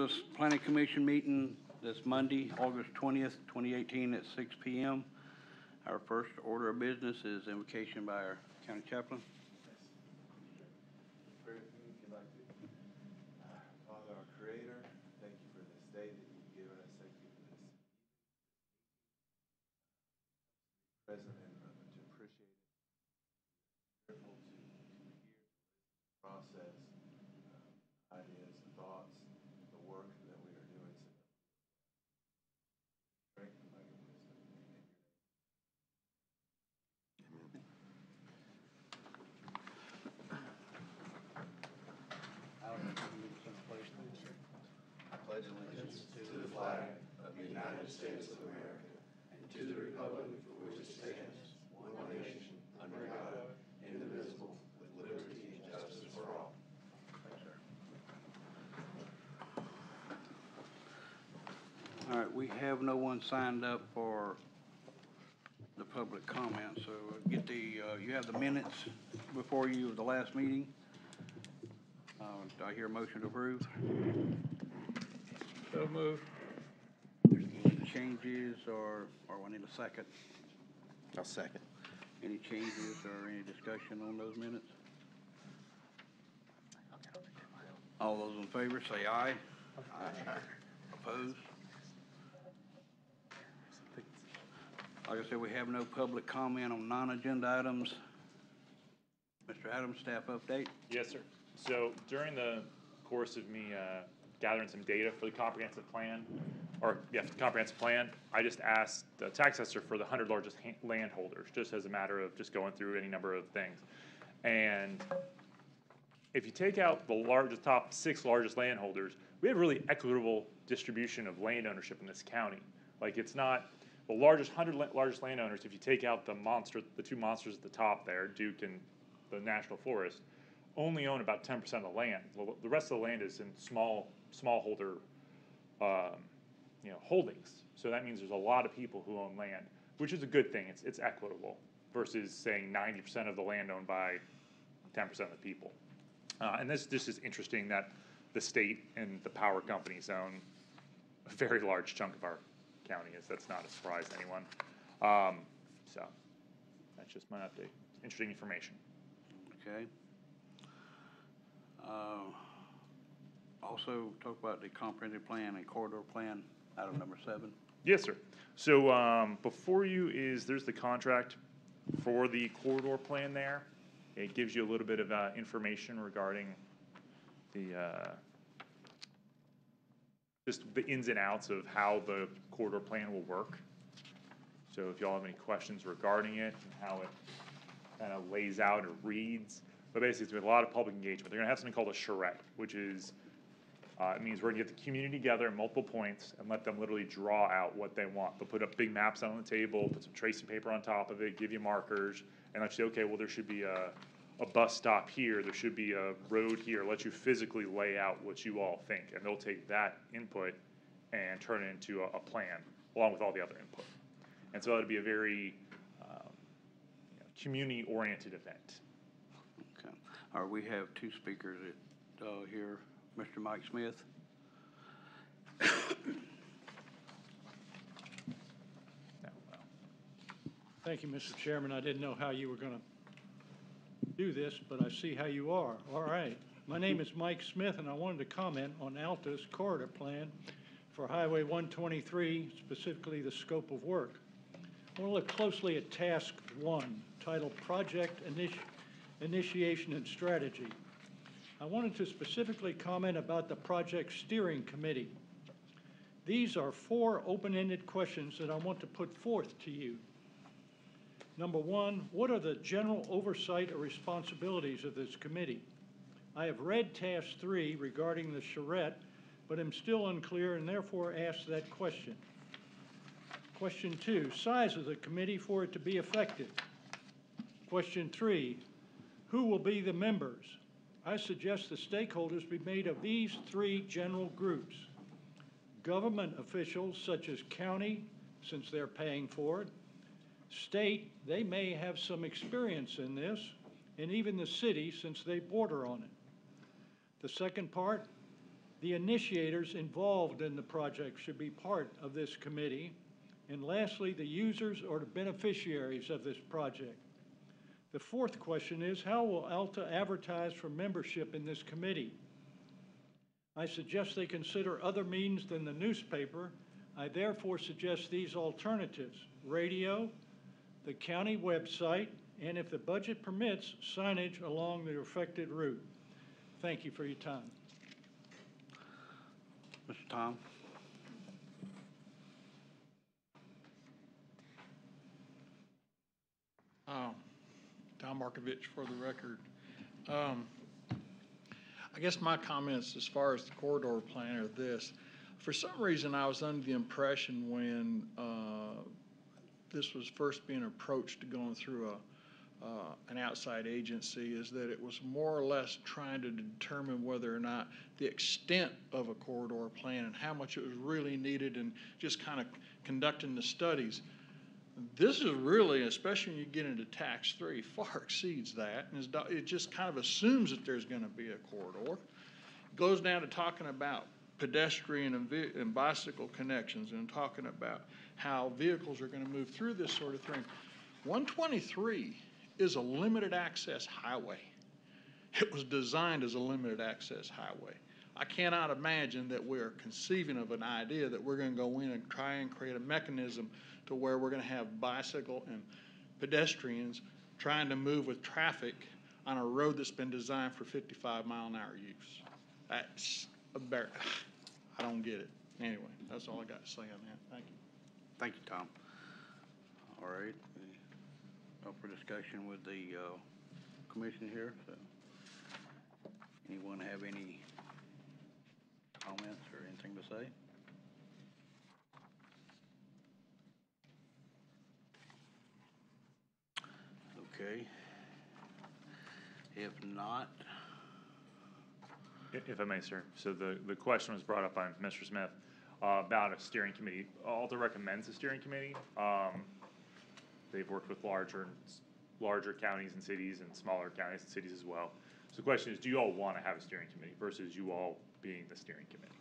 Angeles Planning Commission meeting this Monday, August 20th, 2018 at 6 p.m. Our first order of business is invocation by our county chaplain. Pray with me if you'd like to. Father, our Creator, thank you for this day that you've given us. Thank you for this present and to appreciate it. Careful to hear the process, ideas, and thoughts, the work that we are doing. So strengthened by your wisdom. I pledge allegiance to the flag of the United States of America and to the republic for which it stands, one nation, under God, indivisible, with liberty and justice for all. Thanks, sir. All right, we have no one signed up for the public comment, so get the, you have the minutes before you of the last meeting. Do I hear a motion to approve? So moved. There's any changes or we need a second? I'll second. Any changes or any discussion on those minutes? All those in favor say aye. Aye. Opposed? Like I said, we have no public comment on non-agenda items. Mr. Adams, staff update? Yes, sir. So during the course of me gathering some data for the comprehensive plan, I just asked the tax assessor for the 100 largest landholders, just as a matter of just going through any number of things. And if you take out the top 6 largest landholders, we have really equitable distribution of land ownership in this county. Like, it's not the largest 100 largest landowners. If you take out the two monsters at the top there, Duke and the National Forest, only own about 10% of the land. Well, the rest of the land is in smallholder, holdings. So that means there's a lot of people who own land, which is a good thing. It's equitable versus saying 90% of the land owned by 10% of the people. And this is interesting that the state and the power companies own a very large chunk of our county. That's not a surprise to anyone. So that's just my update. Interesting information. Okay. Also talk about the comprehensive plan and corridor plan, item number 7. Yes, sir. So before you there's the contract for the corridor plan there. It gives you a little bit of information regarding just the ins and outs of how the corridor plan will work. So if y'all have any questions regarding it and how it kind of lays out or reads. But basically, it's with a lot of public engagement. They're going to have something called a charrette, which is, it means we're going to get the community together at multiple points and let them literally draw out what they want. They'll put up big maps out on the table, put some tracing paper on top of it, give you markers, and let you say, okay, well, there should be a bus stop here, there should be a road here, let you physically lay out what you all think. And they'll take that input and turn it into a plan, along with all the other input. And so it'll be a very community-oriented event. Okay. All right, we have 2 speakers here. Mr. Mike Smith. Thank you, Mr. Chairman. I didn't know how you were going to do this, but I see how you are. All right. My name is Mike Smith, and I wanted to comment on Alta's corridor plan for Highway 123, specifically the scope of work. I want to look closely at Task 1, titled Project Initiation and Strategy. I wanted to specifically comment about the Project Steering Committee. These are 4 open-ended questions that I want to put forth to you. Number 1, what are the general oversight or responsibilities of this committee? I have read Task 3 regarding the charrette, but am still unclear and therefore ask that question. Question 2, size of the committee for it to be effective. Question 3, who will be the members? I suggest the stakeholders be made of these 3 general groups. Government officials such as county, since they're paying for it. State, they may have some experience in this, and even the city, since they border on it. The second part, The initiators involved in the project should be part of this committee. And lastly, the users or the beneficiaries of this project. The fourth question is, how will ALTA advertise for membership in this committee? I suggest they consider other means than the newspaper. I therefore suggest these alternatives: radio, the county website, and if the budget permits, signage along the affected route. Thank you for your time. Mr. Tom? Tom Markovich for the record. I guess my comments as far as the corridor plan are this. For some reason, I was under the impression when this was first being approached going through an outside agency is that it was more or less trying to determine whether or not the extent of a corridor plan and how much it was really needed and just kind of conducting the studies. This is really, especially when you get into tax 3, far exceeds that. And it just kind of assumes that there's going to be a corridor. It goes down to talking about pedestrian and bicycle connections and talking about how vehicles are going to move through this sort of thing. 123 is a limited access highway. It was designed as a limited access highway. I cannot imagine that we're conceiving of an idea that we're going to go in and try and create a mechanism to where we're going to have bicycle and pedestrians trying to move with traffic on a road that's been designed for 55-mile-an-hour use. That's I don't get it. Anyway, that's all I got to say on that. Thank you. Thank you, Tom. All right. Up for discussion with the commission here. So, anyone have any comments or anything to say? Okay. If not, If I may, sir. So the question was brought up by Mr. Smith about a steering committee. ALTA recommends a steering committee. They've worked with larger counties and cities and smaller counties and cities as well. So the question is, do you all want to have a steering committee versus you all being the steering committee?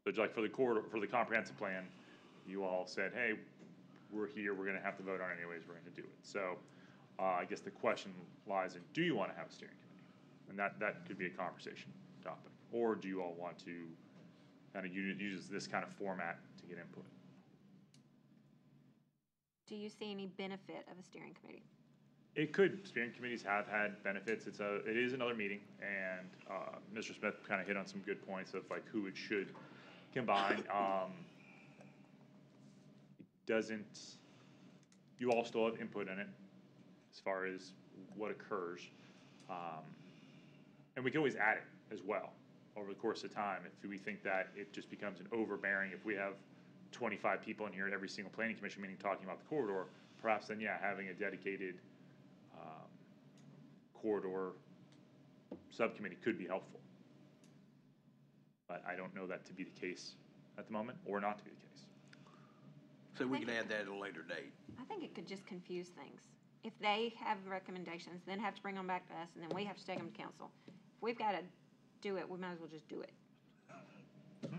So like for the comprehensive plan, you all said, hey, we're here, we're going to have to vote on it anyways, we're going to do it. So I guess the question lies in, do you want to have a steering committee? And that could be a conversation topic. Or do you all want to kind of use this kind of format to get input? Do you see any benefit of a steering committee? It could. Steering committees have had benefits. It is another meeting, and Mr. Smith kind of hit on some good points of like who it should combine. It doesn't. You all still have input in it as far as what occurs, and we can always add it as well over the course of time if we think that it just becomes an overbearing. If we have 25 people in here at every single planning commission meeting talking about the corridor, perhaps then having a dedicated corridor subcommittee could be helpful. But I don't know that to be the case at the moment, or not to be the case. so we can add that at a later date. I think it could just confuse things. If they have recommendations, then have to bring them back to us, and then we have to take them to council. If we've got to do it, we might as well just do it. Mm-hmm.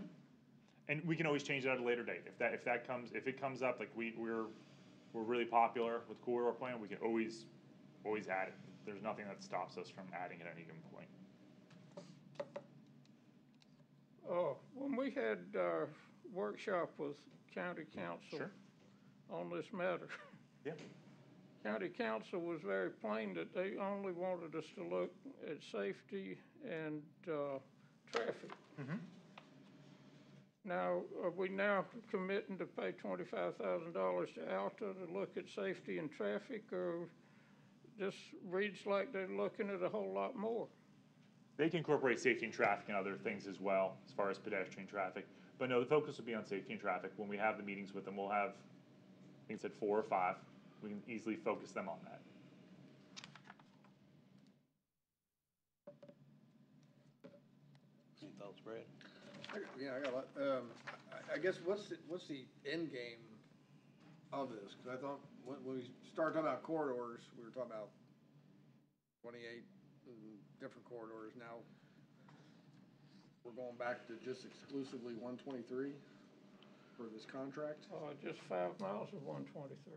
And we can always change that at a later date. If it comes up, like we're really popular with corridor plan, we can always add it. There's nothing that stops us from adding it at any given point. When we had our workshop with county council Sure. on this matter, Yeah. county council was very plain that they only wanted us to look at safety and traffic. Mm-hmm. Now, are we now committing to pay $25,000 to ALTA to look at safety and traffic, or this reads like they're looking at a whole lot more? They can incorporate safety and traffic and other things as well, as far as pedestrian traffic. But no, the focus will be on safety and traffic. When we have the meetings with them, we'll have, I think it said 4 or 5. We can easily focus them on that. Any thoughts, Brad? Yeah, I got a lot. I guess what's the end game of this? Because I thought when we started talking about corridors, we were talking about 28 different corridors. Now, we're going back to just exclusively 123 for this contract? Just 5 miles of 123.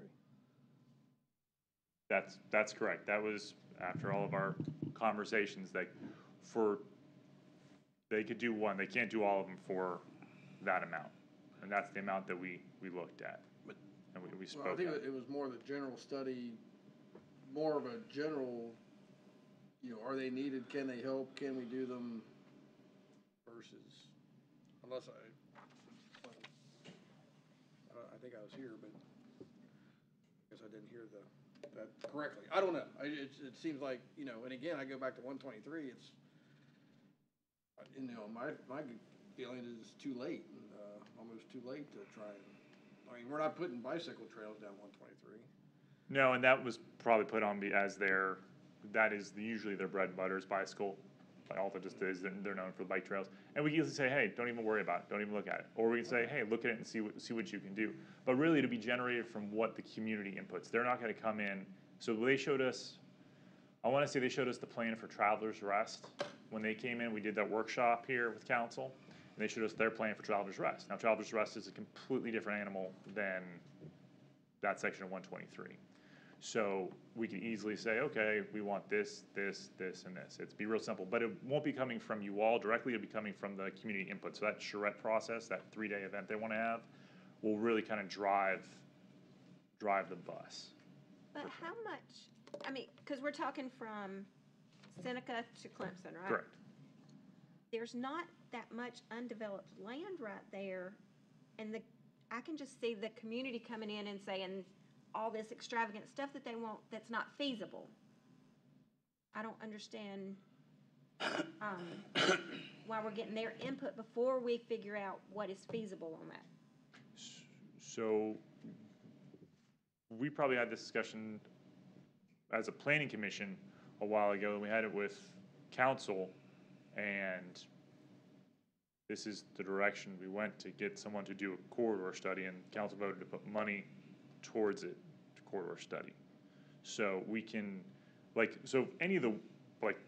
That's correct. That was after all of our conversations, they could do one, they can't do all of them for that amount. And that's the amount that we looked at. And we spoke Well, I think at. it was more the general study, more of a general, are they needed, can they help, can we do them versus, unless I think I was here, but I guess I didn't hear that correctly. I don't know. It seems like, and again, I go back to 123, it's, my feeling is it's too late, almost too late to try and, we're not putting bicycle trails down 123. No, and that was probably put on as that is usually their bread and butter is bicycle. Like Alta just is, they're known for bike trails. And we can easily say, hey, don't even worry about it, don't even look at it. Or we can say, hey, look at it and see what you can do. But really to be generated from what the community inputs. They're not gonna come in, so they showed us, I wanna say they showed us the plan for Travelers Rest. When they came in, we did that workshop here with council, and they showed us their plan for Travelers Rest. Now, Travelers Rest is a completely different animal than that section of 123. So we can easily say, okay, we want this, this, this, and this. It's be real simple, but it won't be coming from you all directly. It'll be coming from the community input. So that charrette process, that 3-day event they want to have, will really kind of drive the bus. But how much, because we're talking from Seneca to Clemson, right? Correct. There's not that much undeveloped land right there, and I can just see the community coming in and saying all this extravagant stuff that they want that's not feasible. I don't understand why we're getting their input before we figure out what is feasible on that. So we probably had this discussion as a planning commission a while ago, and we had it with council, and this is the direction we went to get someone to do a corridor study, and council voted to put money towards it, to corridor study. So we can, so any of the,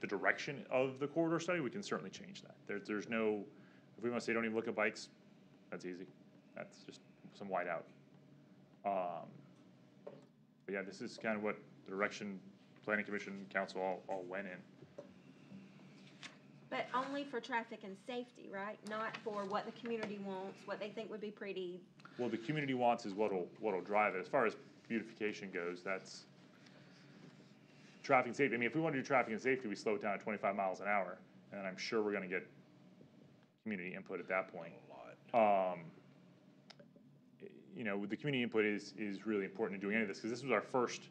the direction of the corridor study, we can certainly change that. There's no, if we want to say don't even look at bikes, that's easy. That's just some whiteout. But yeah, this is kind of what the direction planning commission council all went in. But only for traffic and safety, right? Not for what the community wants, what they think would be pretty. Well, the community wants is what'll drive it. As far as beautification goes, that's traffic and safety. If we want to do traffic and safety, we slow it down at 25 miles an hour, and I'm sure we're going to get community input at that point. The community input is really important in doing any of this, because this was our first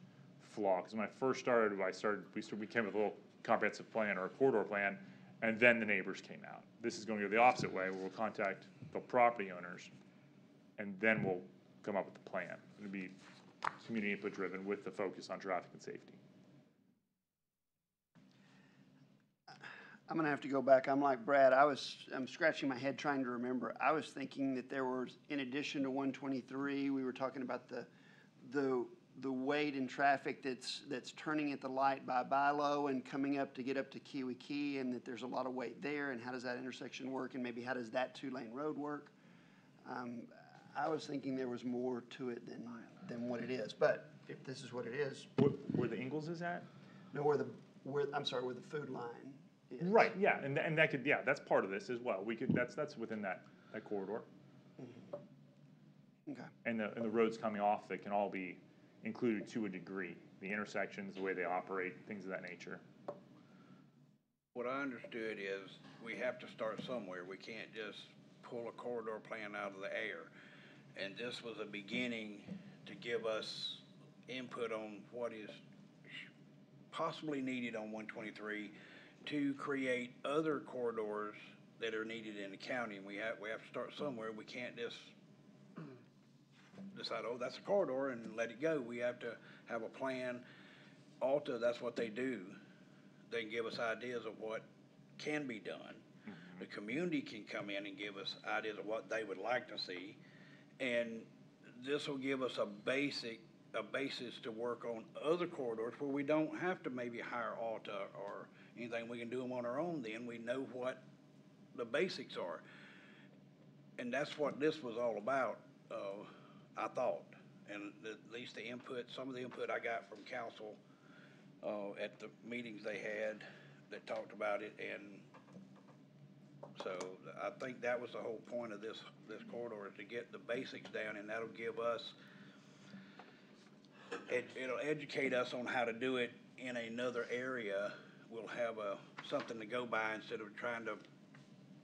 flaw. Because when I first started, we came with a little comprehensive plan or a corridor plan, and then the neighbors came out. This is going to go the opposite way, where we'll contact the property owners, and then we'll come up with the plan. It'll be community input driven with the focus on traffic and safety. I'm gonna have to go back. I'm like Brad. I'm scratching my head trying to remember. I was thinking that there was, in addition to 123, we were talking about the weight in traffic that's turning at the light by Bilo and coming up to get up to Kiwi Key, and that there's a lot of weight there. And how does that intersection work? And maybe how does that 2-lane road work? I was thinking there was more to it than what it is. But if this is what it is, Where the Ingalls is at? no, where the food line is. Right, yeah, and that could, yeah, that's part of this as well. We could, that's within that corridor. Okay. And the roads coming off, they can all be included to a degree. The intersections, the way they operate, things of that nature. What I understood is we have to start somewhere. We can't just pull a corridor plan out of the air. And this was a beginning to give us input on what is possibly needed on 123 to create other corridors that are needed in the county. And we have to start somewhere. We can't just decide, oh, that's a corridor and let it go. We have to have a plan. Alta, that's what they do. They give us ideas of what can be done. The community can come in and give us ideas of what they would like to see. And this will give us a basis to work on other corridors where we don't have to maybe hire Alta or anything. We can do them on our own then. We know what the basics are. And that's what this was all about, I thought. And at least the input, some of the input I got from council, at the meetings they had that talked about it. And so I think that was the whole point of this corridor, is to get the basics down, and that'll give us, it'll educate us on how to do it in another area. We'll have something to go by instead of trying to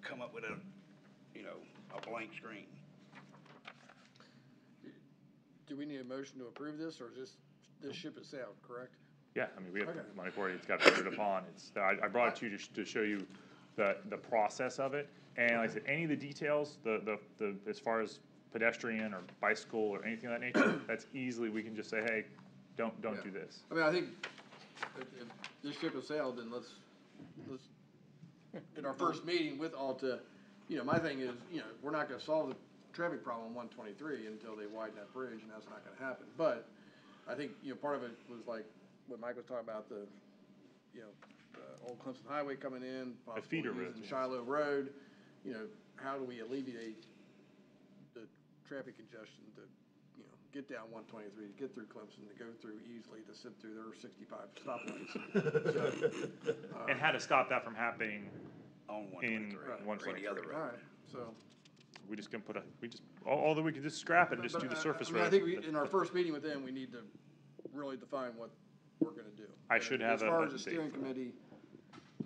come up with a blank screen. Do we need a motion to approve this, or is this ship is sailed, correct? Yeah, I mean, we have Okay. money for it, it's got voted upon, I brought it to you to show you the process of it. And like I said, any of the details, as far as pedestrian or bicycle or anything of that nature, that's easily, we can just say, hey, don't Yeah. do this. I mean, I think if this ship has sailed, then let's, in our first meeting with Alta, my thing is, we're not gonna solve the traffic problem on 123 until they widen that bridge, and that's not gonna happen. But I think, part of it was like what Mike was talking about, the Old Clemson Highway coming in, possibly feeder road. using Shiloh Road. How do we alleviate the traffic congestion to, get down 123, to get through Clemson, to go through easily, to sit through their 65 stoplights. And how to stop that from happening On in 123. 123. Or any other All road. right, so. We just can although we could just scrap it and just do the surface I mean, I road. think in our first meeting with them, we need to really define what we're gonna do. I should have As far a as the date steering for that. committee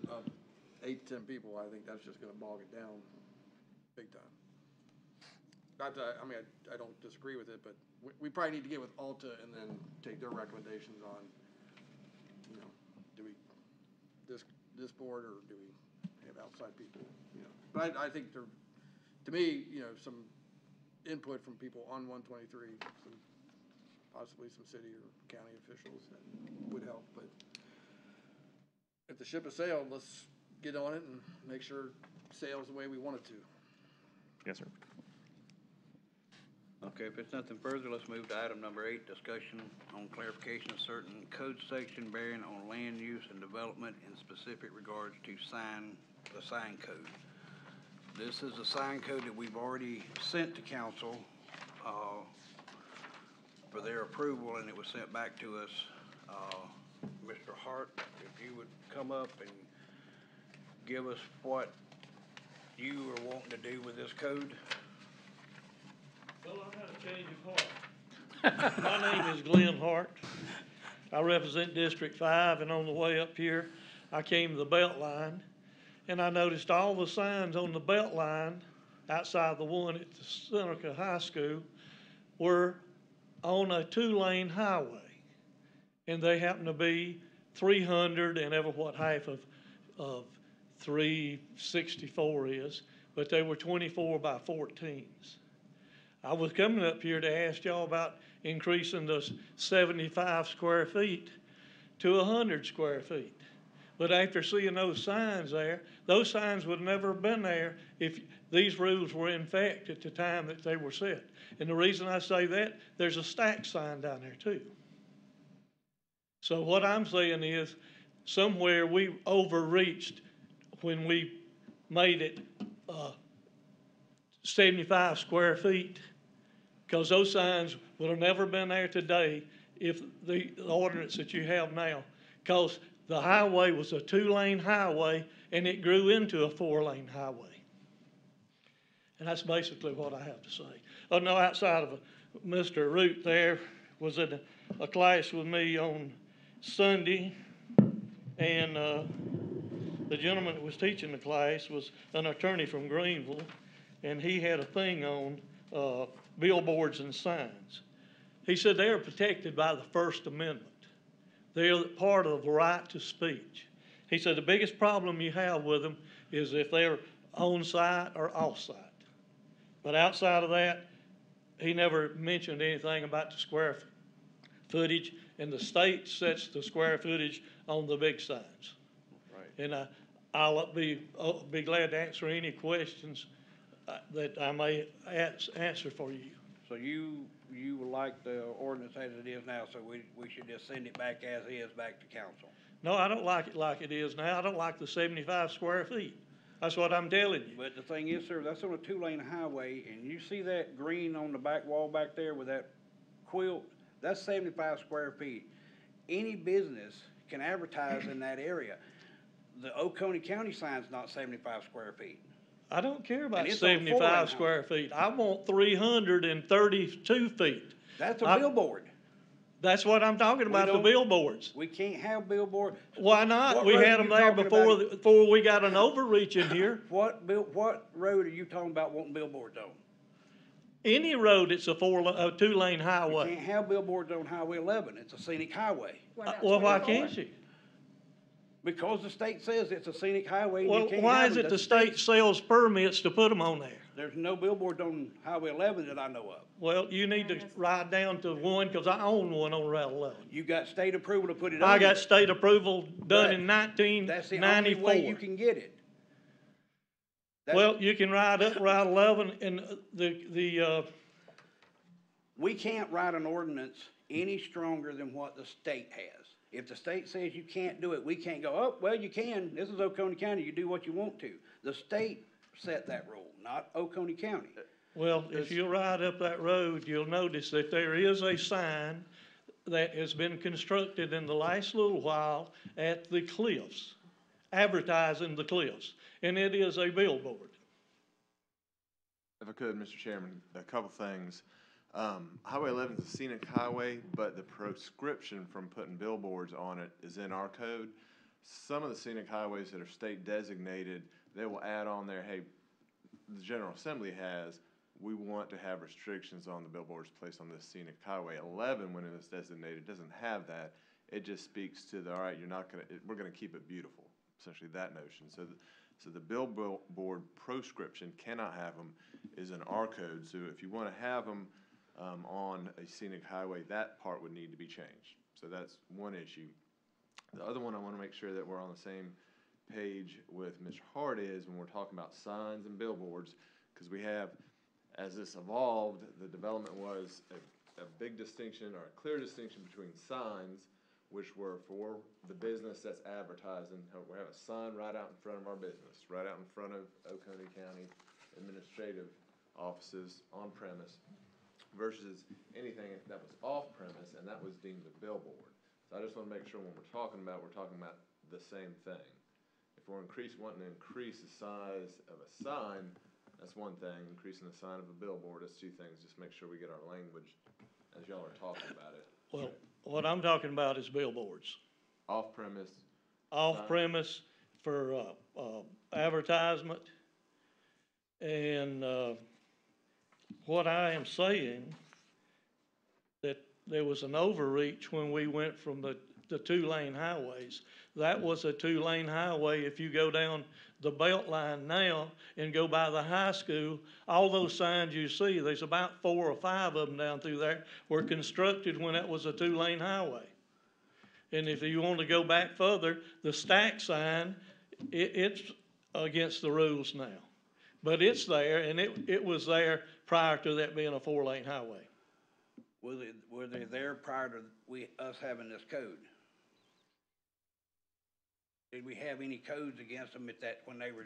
of 8 to 10 people, I think that's just gonna bog it down big time. Not that, I don't disagree with it, but we probably need to get with Alta and then take their recommendations on, do we, this board, or do we have outside people, But I think there, to me, some input from people on 123, possibly some city or county officials, that would help. But if the ship has sailed, let's get on it and make sure it sails the way we want it to. Yes, sir. Okay, if it's nothing further, let's move to item number 8, discussion on clarification of certain code section bearing on land use and development in specific regards to the sign code. This is a sign code that we've already sent to council for their approval, and it was sent back to us. Mr. Hart, if you would come up and give us what you are wanting to do with this code. Well, I've had a change of heart. My name is Glenn Hart. I represent District 5, and on the way up here, I came to the belt line, and I noticed all the signs on the belt line outside the one at the Seneca High School were on a 2-lane highway. And they happen to be 300 and ever what half of 364 is, but they were 24 by 14s. I was coming up here to ask y'all about increasing those 75 square feet to 100 square feet. But after seeing those signs there, those signs would never have been there if these rules were in effect at the time that they were set. And the reason I say that, there's a stack sign down there too. So what I'm saying is, somewhere we overreached when we made it 75 square feet, because those signs would have never been there today if the ordinance that you have now, because the highway was a 2-lane highway and it grew into a 4-lane highway. And that's basically what I have to say. Oh, no, outside of Mr. Root there was in a class with me on Sunday, and the gentleman that was teaching the class was an attorney from Greenville, and he had a thing on billboards and signs. He said they are protected by the First Amendment. They're part of the right to speech. He said the biggest problem you have with them is if they're on-site or off-site. But outside of that, he never mentioned anything about the square footage, and the state sets the square footage on the big signs. Right. And I'll be glad to answer any questions that I may answer for you. So you like the ordinance as it is now, so we should just send it back as is, back to council? No, I don't like it like it is now. I don't like the 75 square feet. That's what I'm telling you. But the thing is, sir, that's on a two-lane highway, and you see that green on the back wall back there with that quilt? That's 75 square feet. Any business can advertise in that area. The Oconee County sign's not 75 square feet. I don't care about And it's on a 4-lane 75 square feet. I want 332 feet. That's a I- billboard. That's what I'm talking about, the don't- billboards. We can't have billboard. Why not? What We road had are them you there talking before, about? before we got an overreach in here. What road are you talking about wanting billboards on? Any road, it's a two-lane You highway. can't have billboards on Highway 11. It's a scenic highway. What about Well, why 24? can't you? Because the state says it's a scenic highway and you Well, can't why have is them. it The the state sells permits to put them on there? There's no billboard on Highway 11 that I know of. Well, you need to ride down to one, cause I own one on Route 11. You got state approval to put it on. I got there. state approval done in That's the only way you 1994. can get it. That's- Well, you can ride up Route 11 and We can't write an ordinance any stronger than what the state has. If the state says you can't do it, we can't go, oh, well, you can. This is Oconee County. You do what you want to. The state set that rule, not Oconee County. well, if you ride up that road, you'll notice that there is a sign that has been constructed in the last little while at the cliffs, advertising the cliffs, and it is a billboard. If I could, Mr. Chairman, a couple things. Highway 11 is a scenic highway, but the prescription from putting billboards on it is in our code. Some of the scenic highways that are state designated, they will add on there, hey, the General Assembly has, we want to have restrictions on the billboards placed on this scenic highway. 11, when it is designated, doesn't have that. It just speaks to the, all right, you're not gonna, we're gonna keep it beautiful, essentially that notion. So the billboard proscription, cannot have them, is in our code. So if you wanna have them, on a scenic highway, that part would need to be changed. So that's one issue. The other one I want to make sure that we're on the same page with Mr. Hart is when we're talking about signs and billboards, because we have, as this evolved, the development was a big distinction or a clear distinction between signs, which were for the business that's advertising. We have a sign right out in front of our business, right out in front of Oconee County administrative offices on premise, versus anything that was off premise, and that was deemed a billboard. So I just want to make sure when we're talking about the same thing. If we're wanting to increase the size of a sign, that's one thing. Increasing the sign of a billboard, that's two things. Just make sure we get our language as y'all are talking about it. Well, what I'm talking about is billboards. Off premise. Off premise for, advertisement. And, what I am saying, that there was an overreach when we went from the two-lane highways. That was a two-lane highway. If you go down the belt line now and go by the high school, all those signs you see, there's about 4 or 5 of them down through there, were constructed when that was a two-lane highway. And if you want to go back further, the stack sign, it's against the rules now. But it's there, and it was there prior to that being a 4-lane highway. Were they there prior to us having this code? Did we have any codes against them when they were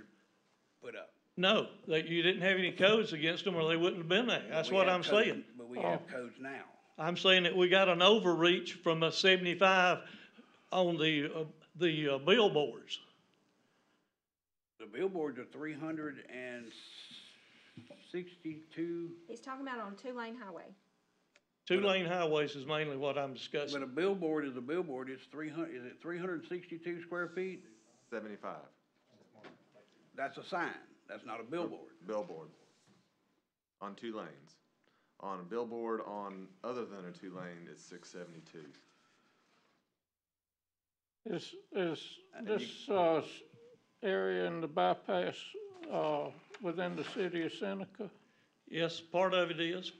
put up? No, you didn't have any codes against them or they wouldn't have been there. That's We what have I'm codes- saying. But we have codes now. I'm saying that we got an overreach from a 75 on the billboards. The billboards are 362, He's talking about on two-lane highway. Two-lane highways is mainly what I'm but discussing. a billboard is a billboard. It's 362 square feet? 75. That's a sign. That's not a billboard. Billboard. On 2 lanes. On a billboard on other than a 2-lane, it's 672. Is this, area in the bypass, within the city of Seneca? Yes, part of it is.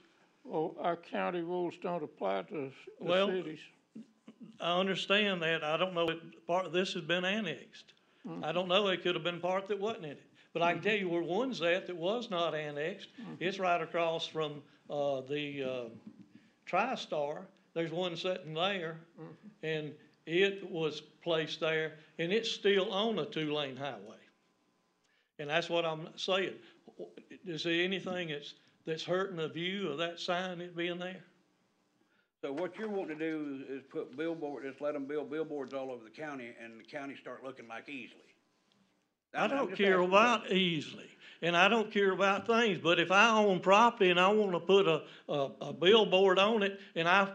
Well, our county rules don't apply to the Well, cities. I understand that. I don't know if part of this has been annexed. I don't know. It could have been part that wasn't in it. But I can tell you where one's at that was not annexed. It's right across from, the TriStar. There's one sitting there, and it was placed there, and it's still on a 2-lane highway. And that's what I'm saying. Is there anything that's hurting the view of that sign that being there? So what you're wanting to do is put just let them build billboards all over the county, and the county start looking like Easley. I I'm don't just care asking about easily, and I don't care about things, but if I own property and I wanna put a billboard on it, and I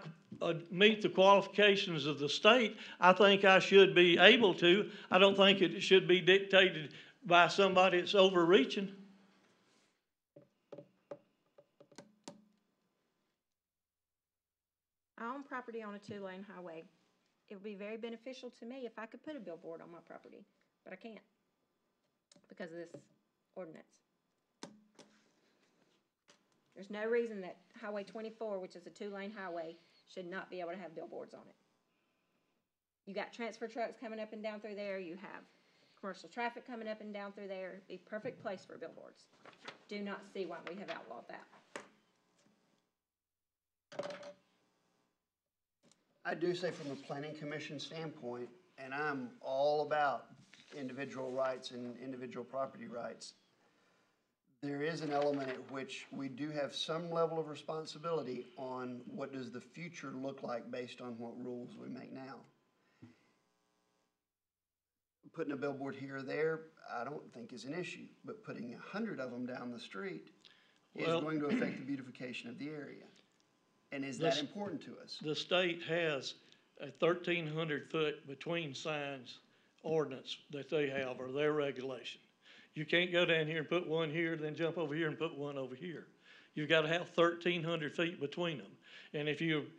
meet the qualifications of the state, I think I should be able to. I don't think it should be dictated by somebody that's overreaching. I own property on a two-lane highway. It would be very beneficial to me if I could put a billboard on my property, but I can't because of this ordinance. There's no reason that Highway 24, which is a two-lane highway, should not be able to have billboards on it. You got transfer trucks coming up and down through there. You have commercial traffic coming up and down through there. It'd be a perfect place for billboards. Do not see why we have outlawed that. I do say from a planning commission standpoint, and I'm all about individual rights and individual property rights, there is an element at which we do have some level of responsibility on what does the future look like based on what rules we make now. Putting a billboard here or there, I don't think is an issue, but putting 100 of them down the street is Well- going to affect the beautification of the area. And is that important to us? The state has a 1,300-foot between signs ordinance that they have, or their regulation. You can't go down here and put one here, then jump over here and put one over here. You've got to have 1,300 feet between them. And if you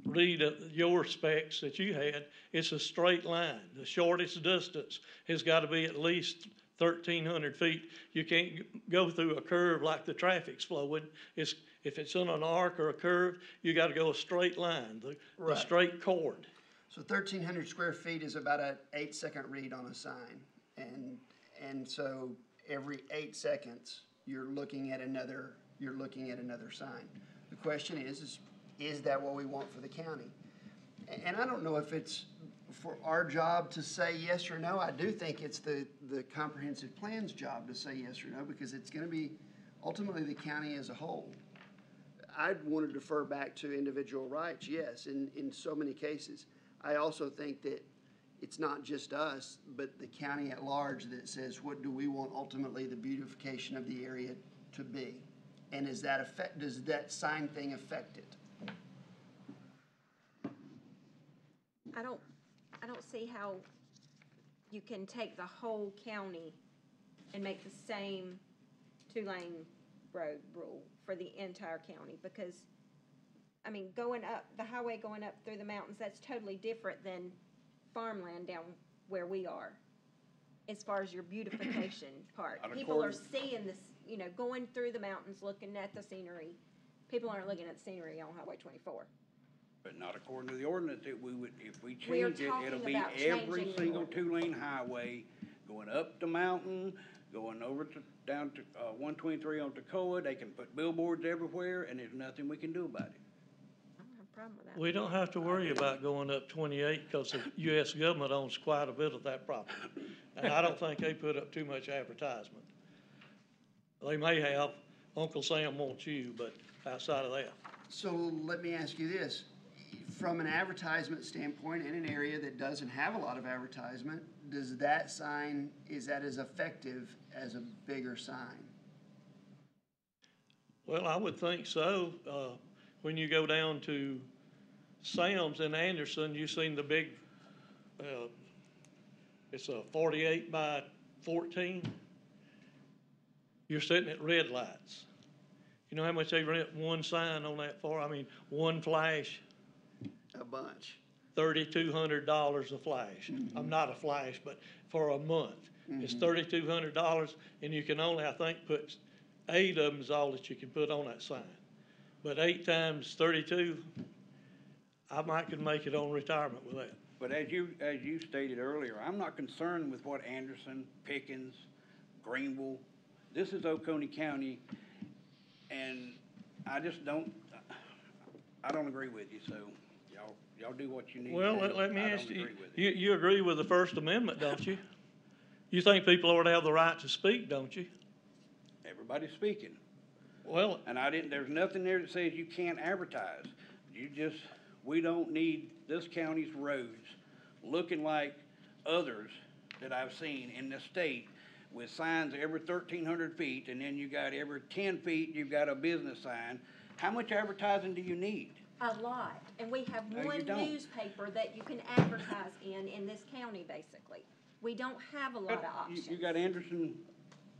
read your specs that you had, it's a straight line. The shortest distance has got to be at least 1,300 feet. You can't go through a curve like the traffic's flowing. If it's in an arc or a curve, you got to go a straight line, the Right. straight chord. So 1,300 square feet is about an 8-second read on a sign. And so every 8 seconds, you're looking at another sign. The question is that what we want for the county? And I don't know if it's for our job to say yes or no. I do think it's the comprehensive plan's job to say yes or no, because it's gonna be ultimately the county as a whole. I'd want to defer back to individual rights, yes, in so many cases. I also think that it's not just us, but the county at large that says, what do we want ultimately the beautification of the area to be? And does that sign thing affect it? I don't see how you can take the whole county and make the same two-lane road rule for the entire county, because, I mean, the highway going up through the mountains, that's totally different than farmland down where we are, as far as your beautification part. People are seeing this, going through the mountains, looking at the scenery. People aren't looking at the scenery on Highway 24. But not according to the ordinance, if we We are change it, it'll talking be about every changing the single ordinance. two-lane highway going up the mountain, going over down to, 123 on Toccoa. They can put billboards everywhere, and there's nothing we can do about it. I don't have a problem with that. We don't have to worry about going up 28 because the U.S. government owns quite a bit of that property. And I don't think they put up too much advertisement. They may have, Uncle Sam wants you, but outside of that. So let me ask you this. From an advertisement standpoint, in an area that doesn't have a lot of advertisement, is that as effective as a bigger sign? Well, I would think so. When you go down to Sam's in Anderson, you've seen the big, it's a 48 by 14. You're sitting at red lights. You know how much they rent one sign on that for? I mean, one flash, A bunch. $3,200 a flash. I'm not a flash, but for a month. It's $3,200, and you can only, I think, put 8 of them is all that you can put on that sign. But 8 times 32, I might could make it on retirement with that. But as you stated earlier, I'm not concerned with what Anderson, Pickens, Greenville, this is Oconee County, and I just don't agree with you, so y'all do what you need to do. Well, let me I don't ask you, agree with it. you agree with the First Amendment, don't you? You think people ought to have the right to speak, don't you? Everybody's speaking. Well, And there's nothing there that says you can't advertise. We don't need this county's roads looking like others that I've seen in the state with signs every 1,300 feet, and then you got every 10 feet, you've got a business sign. How much advertising do you need? A lot, and we have No, you one don't. newspaper that you can advertise in this county, basically. We don't have a lot of options. You got Anderson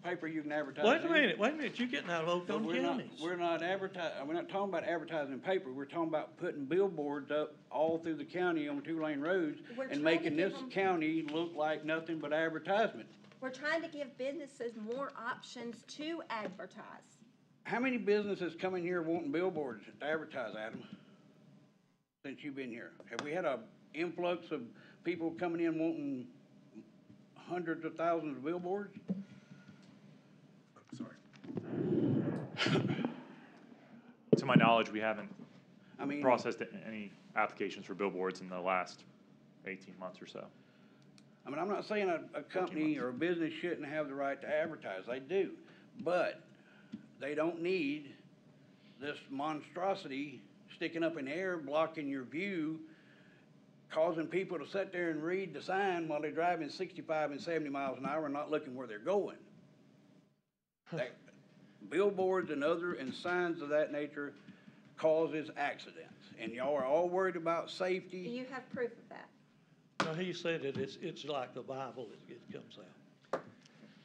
paper you can advertise wait a in. minute, you're getting out of But Oconee counties. we're not talking about advertising in paper, we're talking about putting billboards up all through the county on two-lane roads We're and trying to making give this 'em- county look like nothing but advertisement. We're trying to give businesses more options to advertise. How many businesses come in here wanting billboards to advertise, Adam? Since you've been here? Have we had a influx of people coming in wanting hundreds of thousands of billboards? Sorry. To my knowledge, we haven't I mean, processed any applications for billboards in the last 18 months or so. I mean, I'm not saying a company or a business shouldn't have the right to advertise, they do, but they don't need this monstrosity sticking up in the air, blocking your view, causing people to sit there and read the sign while they're driving 65 and 70 miles an hour and not looking where they're going. Billboards and signs of that nature causes accidents, and y'all are all worried about Do safety. you have proof of that? No, he said that it's like the Bible, it comes out.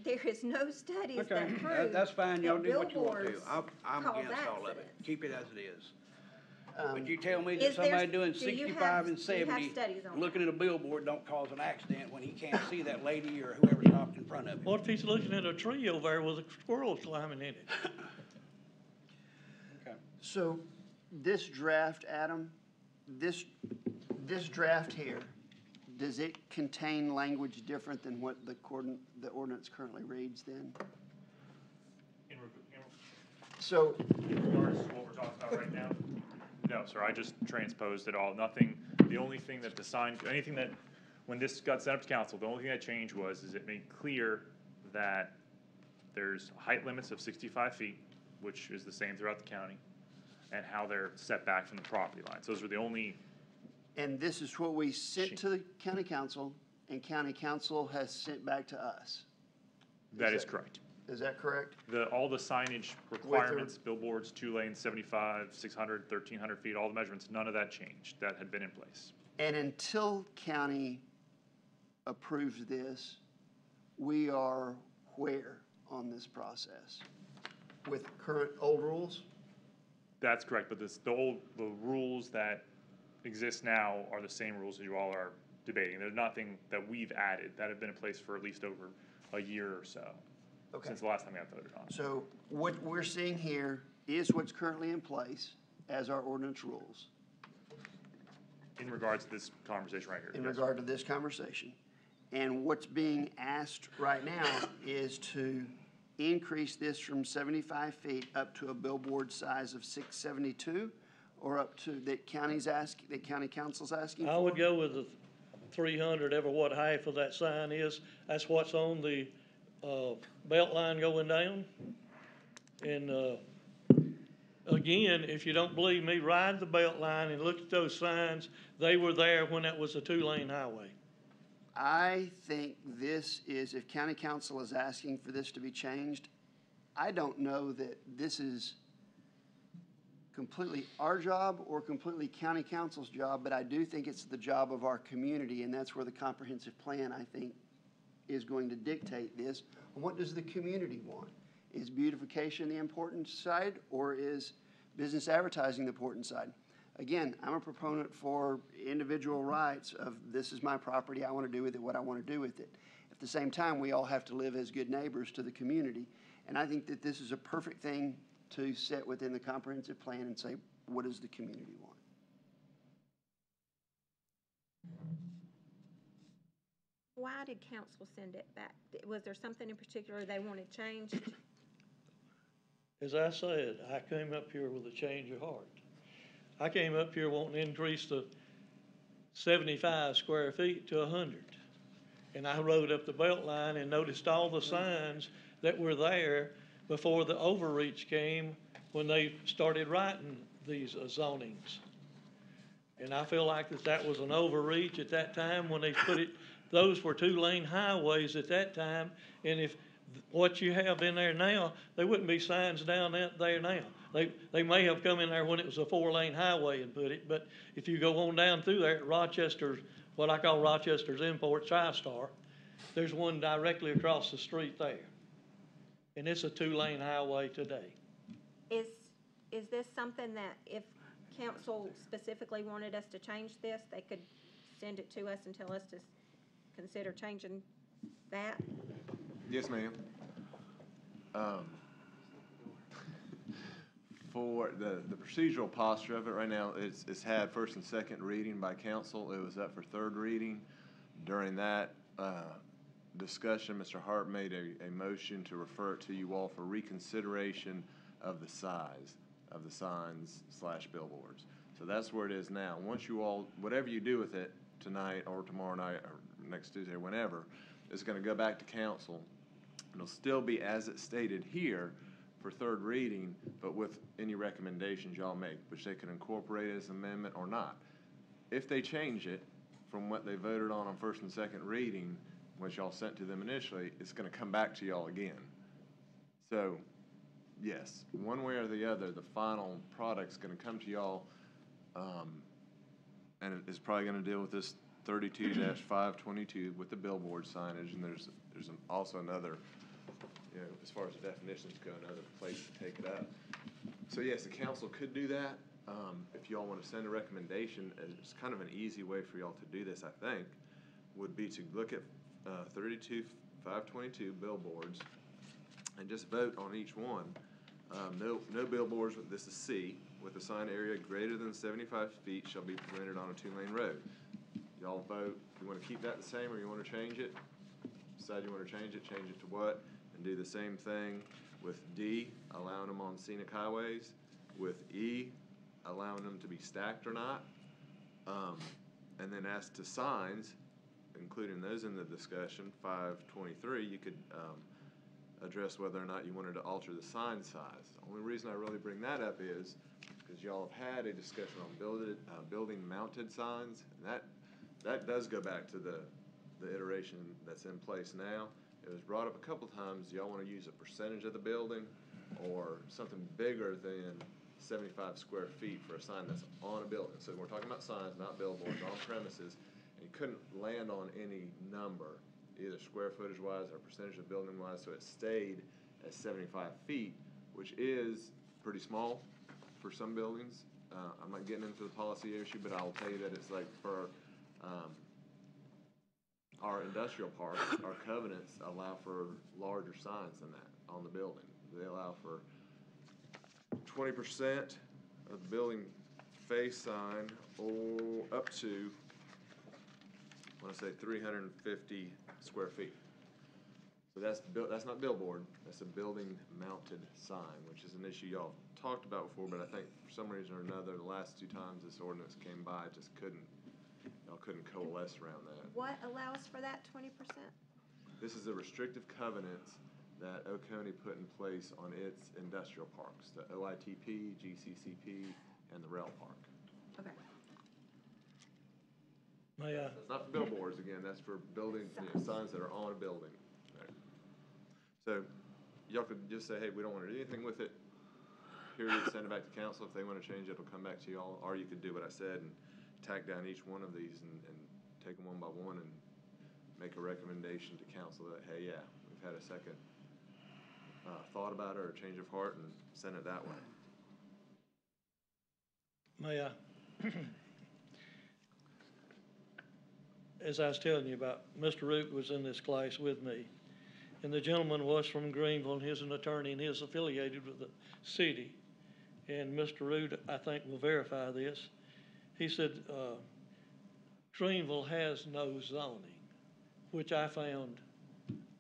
There is no studies Okay, that prove that's fine, y'all that do what you want to. billboards I'm cause against all of it. accidents. Keep it as it is. Um, But you tell me that Is there- somebody doing do you 65 have- and do you have 70, studies on looking that? at a billboard don't cause an accident when he can't see that lady or whoever stopped in front of him? What if he's looking at a tree over there with a squirrel climbing in it? Okay. So this draft, Adam, this draft here, does it contain language different than what the ordinance currently reads then? In So, regards to what we're talking about right now? No, sir, I just transposed it all. Nothing, the only thing that anything that, when this got sent up to council, the only thing that changed is it made clear that there's height limits of 65 feet, which is the same throughout the county, and how they're set back from the property lines. Those were the only, and this is what we sent to the county council, and county council has sent back to us. that is correct. Is that correct? All the signage requirements, billboards, 2 lanes, 75, 600, 1,300 feet, all the measurements, none of that changed. That had been in place. And until county approves this, we are where on this process? With current old rules? That's correct, but the rules that exist now are the same rules that you all are debating. There's nothing that we've added that have been in place for at least over a year or so, Okay. since the last time I got voted on. So what we're seeing here is what's currently in place as our ordinance rules In regards to this conversation right here. in yes. regard to this conversation. And what's being asked right now is to increase this from 75 feet up to a billboard size of 672, or up to, that county council's asking for? I would go with the 300, ever what half of that sign is. That's what's on the belt line going down. And again, if you don't believe me, ride the belt line and look at those signs. They were there when that was a 2-lane highway. I think this is, if county council is asking for this to be changed, I don't know that this is completely our job or completely county council's job, but I do think it's the job of our community, and that's where the comprehensive plan, I think, is going to dictate this. What does the community want? Is beautification the important side, or is business advertising the important side? Again, I'm a proponent for individual rights of, this is my property, I want to do with it what I want to do with it. At the same time, we all have to live as good neighbors to the community. And I think that this is a perfect thing to set within the comprehensive plan and say, what does the community want? Why did council send it back? Was there something in particular they wanted changed? As I said, I came up here with a change of heart. I came up here wanting to increase the 75 square feet to 100. And I rode up the Beltline and noticed all the signs that were there before the overreach came when they started writing these zonings. And I feel like that was an overreach at that time when they put it, those were 2-lane highways at that time. And if what you have in there now, there wouldn't be signs down there now. They may have come in there when it was a 4-lane highway and put it, but if you go on down through there at Rochester's, what I call Rochester's Import TriStar, there's one directly across the street there. And it's a 2-lane highway today. Is this something that if council specifically wanted us to change this, they could send it to us and tell us to consider changing that? Yes, ma'am. For the procedural posture of it right now, it's had first and second reading by council. It was up for third reading. During that discussion, Mr. Hart made a motion to refer it to you all for reconsideration of the size of the signs / billboards. So that's where it is now. Once you all, whatever you do with it tonight or tomorrow night or next Tuesday or whenever, it's going to go back to council. It'll still be as it's stated here for third reading, but with any recommendations y'all make, which they can incorporate as amendment or not. If they change it from what they voted on first and second reading, which y'all sent to them initially, it's going to come back to y'all again. So, yes, one way or the other, the final product's going to come to y'all, and it's probably going to deal with this 32-522 with the billboard signage, and there's also another, you know, as far as the definitions go, another place to take it up. So yes, the council could do that. If y'all want to send a recommendation, it's kind of an easy way for y'all to do this, I think, would be to look at 32-522 billboards and just vote on each one. No billboards, this is C, with a sign area greater than 75 feet shall be permitted on a 2-lane road. Y'all vote, you want to keep that the same or you want to change it? Decide you want to change it to what? And do the same thing with D, allowing them on scenic highways, with E, allowing them to be stacked or not. And then as to signs, including those in the discussion, 523, you could address whether or not you wanted to alter the sign size. The only reason I really bring that up is because y'all have had a discussion on building mounted signs, and that does go back to the iteration that's in place now. It was brought up a couple times, y'all want to use a percentage of the building or something bigger than 75 square feet for a sign that's on a building. So we're talking about signs, not billboards, on premises, and you couldn't land on any number, either square footage wise or percentage of building wise, so it stayed at 75 feet, which is pretty small for some buildings. I'm not getting into the policy issue, but I'll tell you that it's like for our industrial parks, our covenants allow for larger signs than that on the building. They allow for 20% of the building face sign or up to, I want to say 350 square feet. So that's not billboard, that's a building mounted sign, which is an issue y'all talked about before, but I think for some reason or another, the last 2 times this ordinance came by, it just y'all couldn't coalesce around that. What allows for that 20%? This is a restrictive covenant that Oconee put in place on its industrial parks, the OITP, GCCP, and the rail park. Okay. It's not for billboards, again, that's for building, signs that are on a building. Right. So y'all could just say, hey, we don't want to do anything with it, period, send it back to council. If they want to change it, it'll come back to y'all, or you could do what I said and tack down each one of these and take them one by one and make a recommendation to council that, hey, yeah, we've had a second thought about it or a change of heart, and send it that way. May I? As I was telling you about, Mr. Root was in this class with me, and the gentleman was from Greenville, and he's an attorney, and he's affiliated with the city. And Mr. Root, I think, will verify this. He said, Greenville has no zoning, which I found,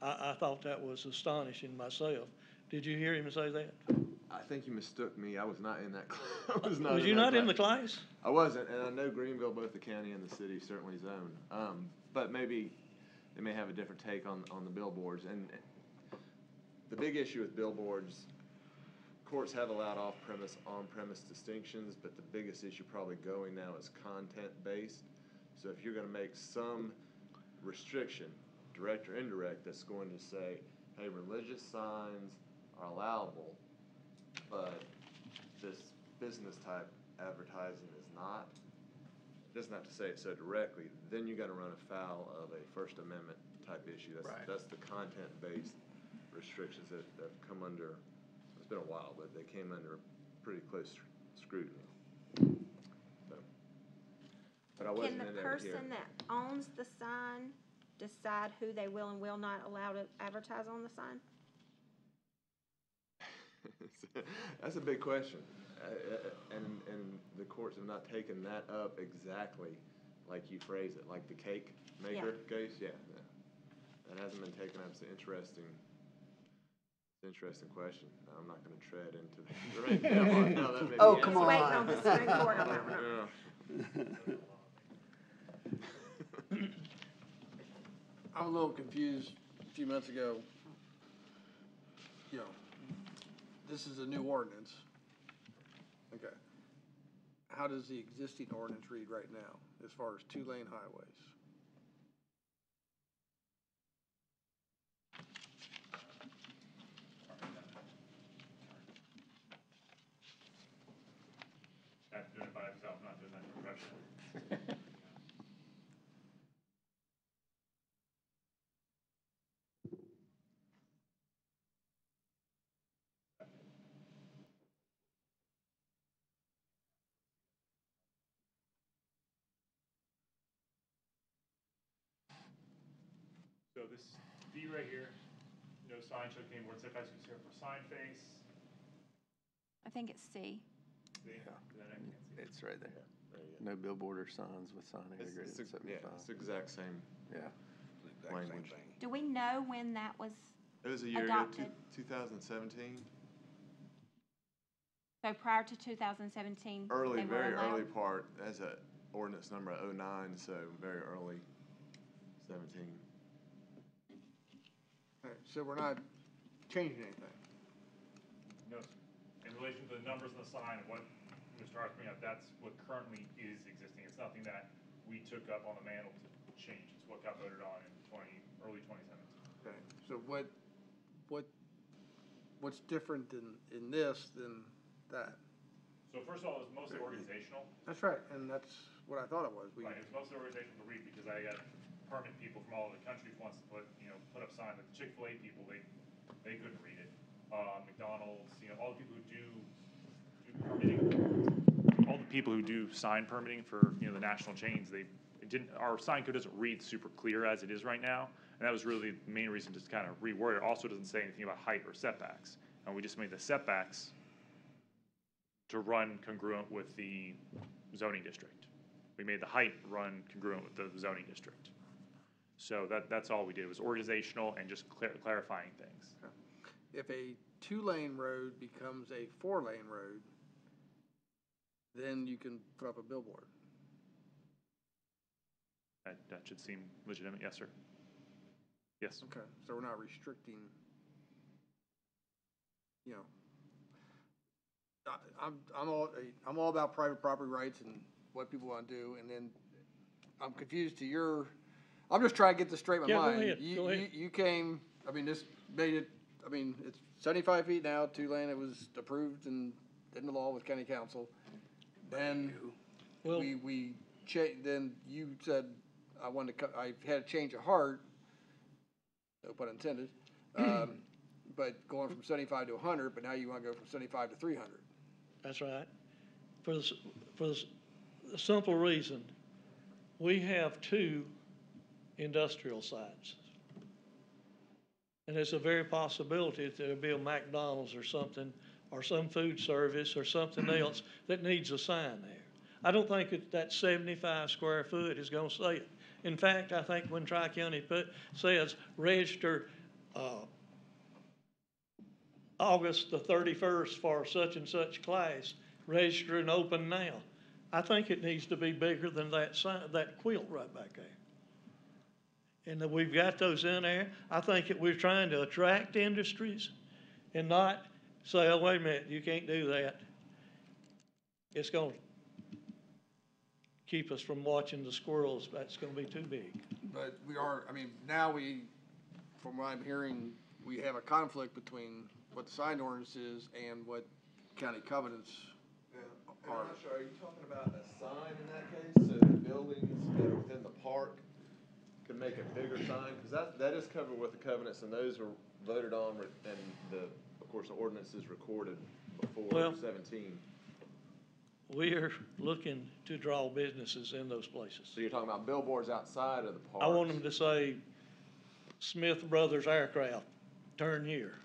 I thought that was astonishing myself. Did you hear him say that? I think you mistook me. I was not in that class. Was you not in the class? I wasn't, and I know Greenville, both the county and the city, certainly zone. But maybe they may have a different take on the billboards. And the big issue with billboards, courts have allowed off-premise, on-premise distinctions, but the biggest issue probably going now is content-based. So if you're gonna make some restriction, direct or indirect, that's going to say, hey, religious signs are allowable, but this business type advertising is not, it doesn't have to say it so directly, then you gotta run afoul of a First Amendment type issue. That's the content-based restrictions that have come under, it's been a while, but they came under pretty close scrutiny. So, but I wasn't in there here. Can the person that owns the sign decide who they will and will not allow to advertise on the sign? That's a big question, and the courts have not taken that up exactly like you phrase it, like the cake maker case. Yeah, no. That hasn't been taken up. It's an interesting question. I'm not going to tread into that. No, that may Oh, be come answered. on. Waiting on the Supreme Court on that one. Yeah. I'm a little confused a few months ago. You know, this is a new ordinance. Okay. How does the existing ordinance read right now as far as two-lane highways? That's doing it by itself, not doing that professionally. So this D right here, no sign shall contain word setbacks except for sign face. I think it's C. See? Then I can't see. It's right there. There you go. No billboard or signs with signing It's greater than yeah, 75. it's the exact same Yeah. language. Do we know when that was, It was a year ago, Adopted. 2017. so prior to 2017? Early, they were very allowed? early part, as a ordinance number 09, so very early 17. All right, so we're not changing anything. No, sir. In relation to the numbers on the sign and what Mr. Hart bringing up, that's what currently is existing. It's nothing that we took up on the mantle to change. It's what got voted on in early 2017. Okay, so what's different in this than that? So first of all, it was mostly organizational. That's right, and that's what I thought it was. Right, it was mostly organizational to read because I got permit people from all over the country who wants to put up signs, like the Chick-fil-A people, they couldn't read it. McDonald's, all the people who do permitting, all the people who do sign permitting for, the national chains, our sign code doesn't read super clear as it is right now. And that was really the main reason to kind of reword it. Also doesn't say anything about height or setbacks. And we just made the setbacks to run congruent with the zoning district. We made the height run congruent with the zoning district. So that's all we did, was organizational and just clarifying things. If a two-lane road becomes a four-lane road, then you can put up a billboard. That should seem legitimate, yes, sir. Yes. Okay, so we're not restricting, I'm all about private property rights and what people want to do, and then I'm confused to I'm just trying to get this straight in my Yeah, go mind. ahead, go ahead. You came, this made it, it's 75 feet now, two-lane, it was approved and in the law with county council. Then Well- then you said, I had a change of heart, no pun intended, but going from 75 to 100, but now you want to go from 75 to 300. That's right. For the simple reason, we have 2 industrial sites. And it's a very possibility that there'll be a McDonald's or something, or some food service or something else that needs a sign there. I don't think that 75 square foot is gonna say it. In fact, I think when Tri-County says register, August the 31st for such and such class, register and open now. I think it needs to be bigger than that sign, that quilt right back there. and that we've got those in there. I think that we're trying to attract industries and not say, oh, wait a minute, you can't do that. It's gonna keep us from watching the squirrels, that's gonna be too big. But we are, I mean, now from what I'm hearing, we have a conflict between what the sign ordinance is and what county covenants And I'm are. not sure, are you talking about a sign in that case? So the buildings that are within the park can make a bigger sign? Because that is covered with the covenants, and those were voted on, and of course, the ordinance is recorded before Well- 17. We are looking to draw businesses in those places. So you're talking about billboards outside of the park? I want them to say Smith Brothers Aircraft, turn here.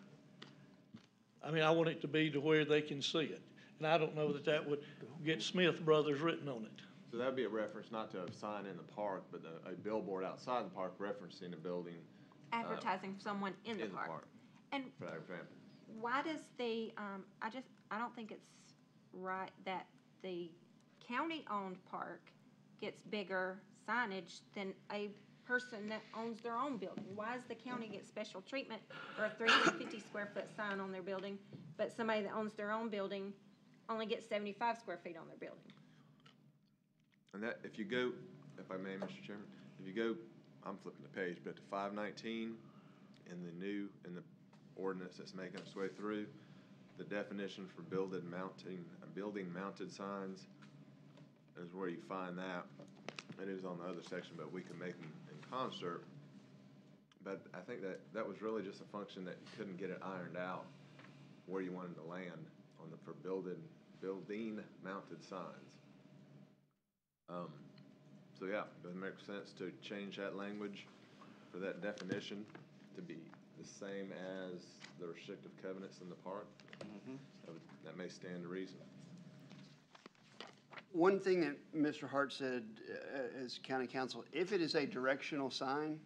I mean, I want it to be to where they can see it. And I don't know that that would get Smith Brothers written on it. So that'd be a reference not to a sign in the park, but a billboard outside the park referencing a building Advertising someone in the in the park. park, And for that example. why does the, I don't think it's right that the county-owned park gets bigger signage than a person that owns their own building. Why does the county get special treatment for a 350 square foot sign on their building, but somebody that owns their own building only gets 75 square feet on their building? And that, if you go, if I may, Mr. Chairman, if you go, I'm flipping the page, but to 519 in the ordinance that's making its way through, the definition for building mounted signs is where you find that. It is on the other section, but we can make them in concert. But I think that was really just a function that you couldn't get it ironed out where you wanted to land for building mounted signs. So yeah, it makes sense to change that language for that definition to be the same as the restrictive covenants in the park. That may stand to reason. One thing that Mr. Hart said as county council, if it is a directional sign,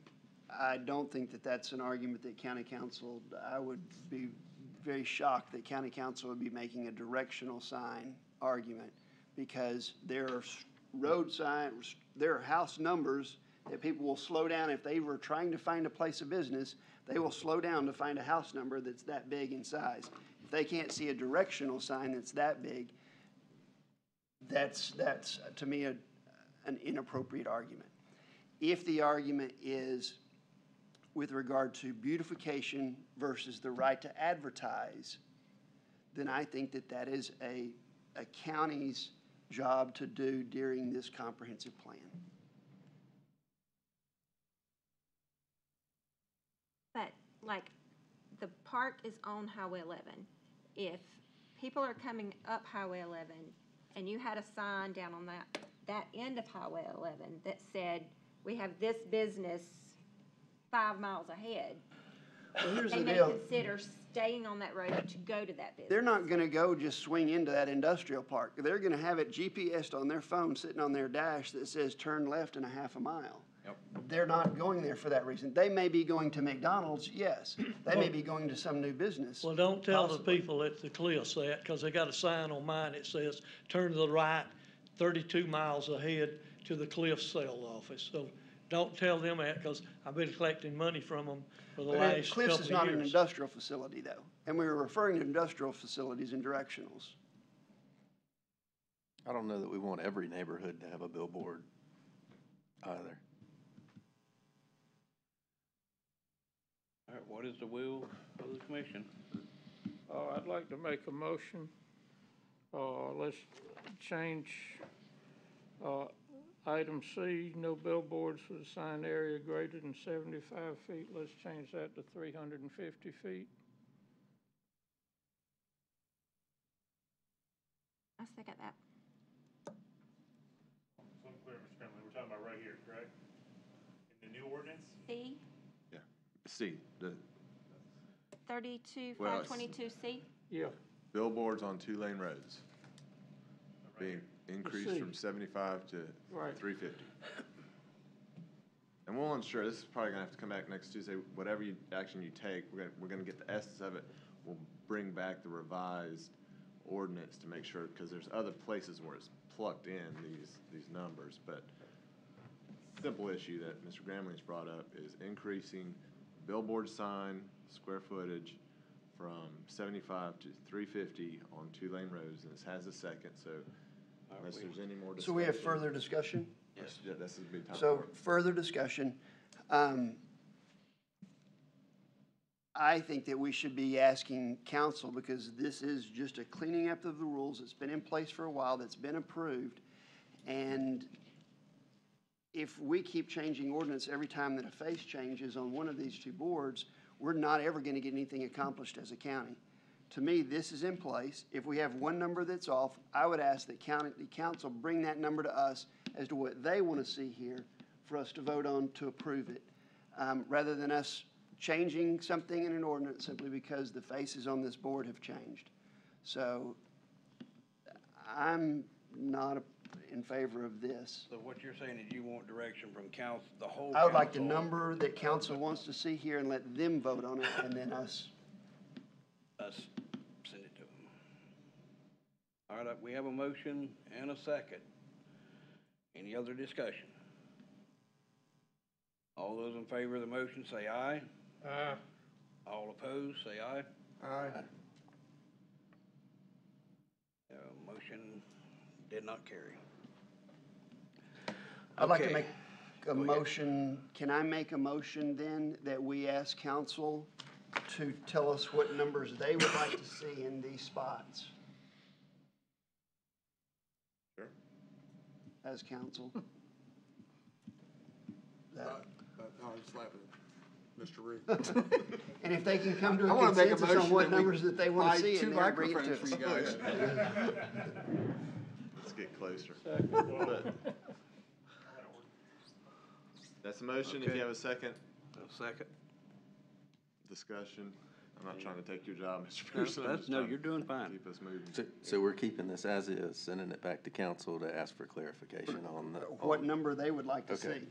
I don't think that that's an argument that county council, I would be very shocked that county council would be making a directional sign argument, because there are road signs, there are house numbers that people will slow down. If they were trying to find a place of business, they will slow down to find a house number that's that big in size. If they can't see a directional sign that's that big, that's to me an inappropriate argument. If the argument is with regard to beautification versus the right to advertise, then I think that is a county's job to do during this comprehensive plan. But, like, the park is on Highway 11. If people are coming up Highway 11 and you had a sign down on that end of Highway 11 that said, we have this business 5 miles ahead, Well, here's they the may deal. consider staying on that road to go to that business. They're not gonna go just swing into that industrial park. They're gonna have it GPSed on their phone, sitting on their dash that says turn left in a half a mile. Yep. They're not going there for that reason. They may be going to McDonald's, yes. They may be going to some new business. Well, don't tell the possibly. people at the Cliffs that, because they got a sign on mine that says, turn to the right 32 miles ahead to the Cliffs sale office. So don't tell them that, because I've been collecting money from them for the But last couple of years. Cliffs is not an industrial facility, though, and we were referring to industrial facilities in directionals. I don't know that we want every neighborhood to have a billboard either. All right, what is the will of the commission? I'd like to make a motion. Let's change, item C, no billboards for the sign area greater than 75 feet. Let's change that to 350 feet. I second that. So I'm clear, Mr. Chairman, we're talking about right here, correct? In the new ordinance? C, C, the 32, Well, it's- 522C? Yeah. billboards on 2-lane roads being increased C. from 75 to Right. 350. And we'll ensure, this is probably gonna have to come back next Tuesday, whatever action you take, we're gonna get the essence of it. We'll bring back the revised ordinance to make sure, because there's other places where it's plugged in, these numbers, but simple issue that Mr. Gramling's brought up is increasing billboard sign square footage from 75 to 350 on two-lane roads, and this has a second, so unless there's any more discussion. So we have further discussion? Yes. Yeah, this would be time So for it. further discussion. I think that we should be asking council, because this is just a cleaning up of the rules. It's been in place for a while, that's been approved. And if we keep changing ordinance every time that a face changes on one of these two boards, we're not ever going to get anything accomplished as a county. To me, this is in place. If we have one number that's off, I would ask that the council bring that number to us as to what they want to see here for us to vote on to approve it, rather than us changing something in an ordinance simply because the faces on this board have changed. So I'm not in favor of this. So what you're saying is you want direction from council, the whole I would like the council. number that council wants to see here and let them vote on it, and then us. Us send it to them. All right, we have a motion and a second. Any other discussion? All those in favor of the motion say aye. Aye. All opposed, say aye. Aye. Motion did not carry. I'd like to Okay. make a Go ahead. motion, can I make a motion then that we ask council to tell us what numbers they would like to see in these spots? Sure. As council? That- No, I'm just laughing at Mr. Reed. And if they can come to I a wanna make a consensus on motion what that we numbers that they want buy to see in two there, bring it microphones to for you us. guys. Let's get closer. Second. That's a motion. If Okay. you have a second A second. discussion, I'm not trying to take your job, Mr. No, Pearson. I'm that's, just no, trying you're to doing fine. keep us moving. So we're keeping this as is, sending it back to council to ask for clarification on the. What number they would like to Okay. see.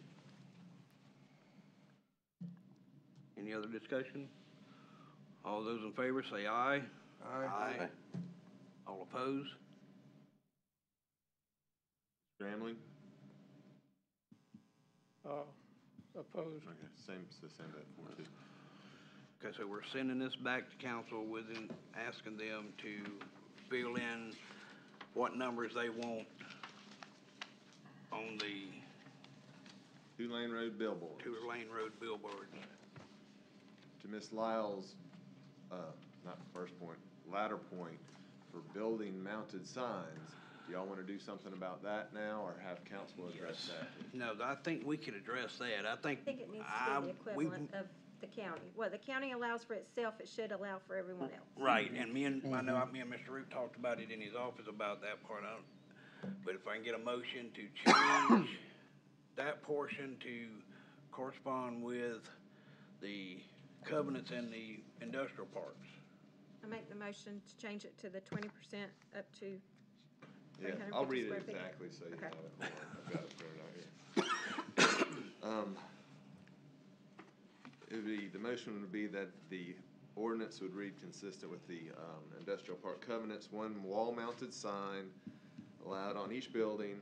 Any other discussion? All those in favor say aye. Aye. All opposed? Gramling? Opposed. Okay, same, it's the same bet for two. Okay, so we're sending this back to council asking them to fill in what numbers they want on the Two-lane road billboard. two-lane road billboards. To Ms. Lyle's, not first point, latter point, for building mounted signs, do y'all wanna do something about that now, or have council address that? No, I think we can address that. I think. I think it needs to be the equivalent of the county. What the county allows for itself, it should allow for everyone else. Right, and I know me and Mr. Root talked about it in his office about that part. But if I can get a motion to change that portion to correspond with the covenants in the industrial parks. I make the motion to change it to the 20% up to Yeah, 350 I'll read it square feet. exactly, so you Okay. have it. Hold on, I've got it printed out here. It would be, the motion would be that the ordinance would read consistent with the, industrial park covenants, one wall-mounted sign allowed on each building,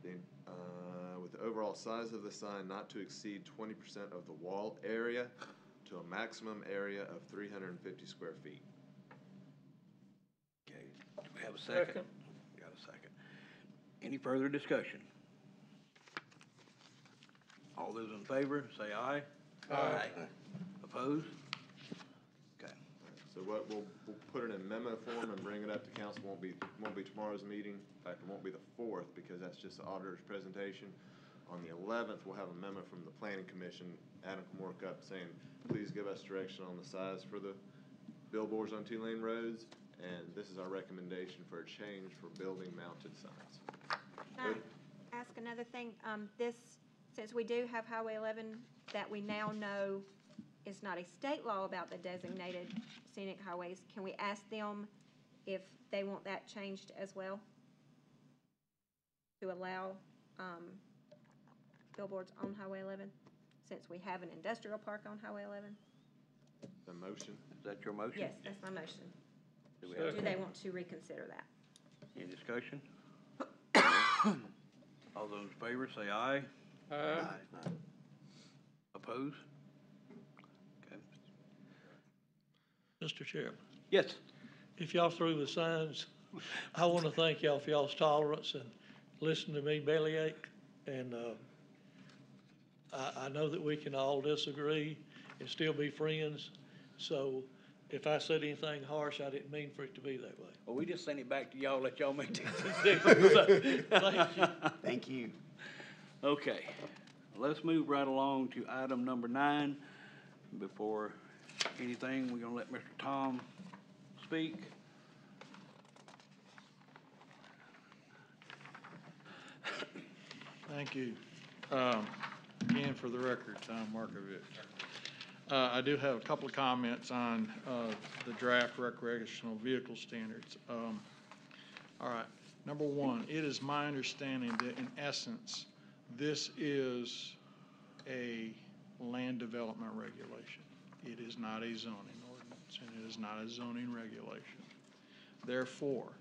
with the overall size of the sign not to exceed 20% of the wall area to a maximum area of 350 square feet. Okay, do we have a second? Second. Got a second. Any further discussion? All those in favor, say aye. Aye. Opposed? Okay. So what, we'll put it in memo form and bring it up to council, won't be tomorrow's meeting, in fact, it won't be the 4th, because that's just the auditor's presentation. On the 11th, we'll have a memo from the planning commission, Adam can work up saying, please give us direction on the size for the billboards on two-lane roads, and this is our recommendation for a change for building mounted signs. Can I ask another thing? Since we do have Highway 11 that we now know is not a state law about the designated scenic highways, can we ask them if they want that changed as well? To allow, billboards on Highway 11, since we have an industrial park on Highway 11? The motion? Is that your motion? Yes, that's my motion. Do we have Do they want to reconsider that? any discussion? All those in favor, say aye. Opposed? Okay. Mr. Chairman, Yes. if y'all through the signs, I want to thank y'all for y'all's tolerance and listening to me bellyache. And I know that we can all disagree and still be friends. So if I said anything harsh, I didn't mean for it to be that way. Well, we just sent it back to y'all, let y'all make the decision. Thank you. Thank you. Okay, let's move right along to item number 9. Before anything, we're gonna let Mr. Tom speak. Thank you. Again, for the record, Tom Markovich. I do have a couple of comments on the draft recreational vehicle standards. All right. Number one, it is my understanding that in essence, this is a land development regulation. It is not a zoning ordinance, and it is not a zoning regulation. Therefore,